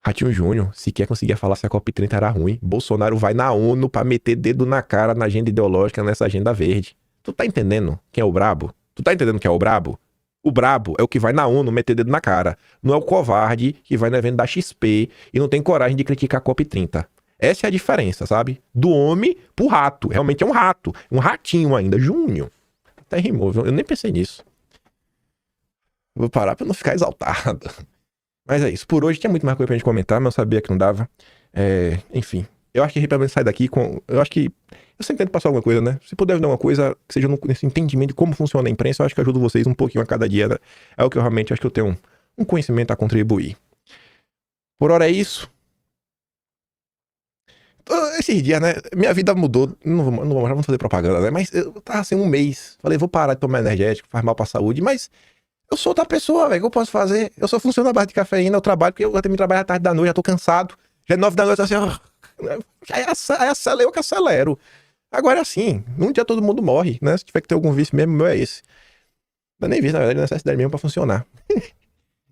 Ratinho Júnior sequer conseguia falar se a COP30 era ruim. Bolsonaro vai na ONU pra meter dedo na cara na agenda ideológica, nessa agenda verde. Tu tá entendendo quem é o brabo? Tu tá entendendo quem é o brabo? O brabo é o que vai na ONU meter dedo na cara. Não é o covarde que vai no evento da XP e não tem coragem de criticar a COP30. Essa é a diferença, sabe? Do homem pro rato. Realmente é um rato. Um ratinho ainda. Júnior. Até rimou, viu? Eu nem pensei nisso. Vou parar pra não ficar exaltado. Mas é isso. Por hoje tinha muito mais coisa pra gente comentar, mas eu sabia que não dava. Enfim. Eu acho que pelo menos sai daqui com... Eu acho que... Eu sempre tento passar alguma coisa, né? Se puder dar uma coisa que seja nesse entendimento de como funciona a imprensa, eu acho que ajudo vocês um pouquinho a cada dia, né? É o que eu realmente acho que eu tenho um conhecimento a contribuir. Por hora é isso. Esses dias, né? Minha vida mudou. Não vamos fazer propaganda, né? Mas eu tava assim um mês. Falei, vou parar de tomar energético, faz mal pra saúde. Mas eu sou outra pessoa, velho. O que eu posso fazer? Eu só funciono à base de cafeína. Eu trabalho, porque eu já tenho que trabalhar à tarde da noite, já tô cansado. Já é 9 da noite, assim, aí eu que acelero. Agora é assim, num dia todo mundo morre, né? Se tiver que ter algum vício mesmo, o meu é esse. Não é nem vício, na verdade, é necessidade mesmo pra funcionar.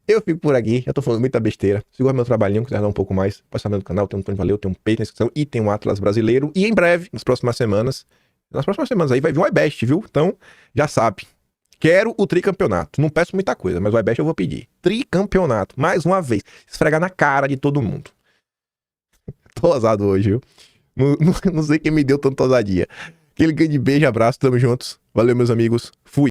Eu fico por aqui, já tô falando muita besteira. Se gosta do meu trabalhinho, quiser dar um pouco mais, pode saber no canal, tem um Tony Valeu, tem um Peito na inscrição e tem um Atlas Brasileiro. E em breve, nas próximas semanas aí vai vir o iBest, viu? Então, já sabe. Quero o tricampeonato. Não peço muita coisa, mas o iBest eu vou pedir. Tricampeonato, mais uma vez. Esfregar na cara de todo mundo. Tô ousado hoje, viu? Não sei quem me deu tanta ousadia. Aquele grande beijo, abraço, tamo juntos. Valeu, meus amigos. Fui.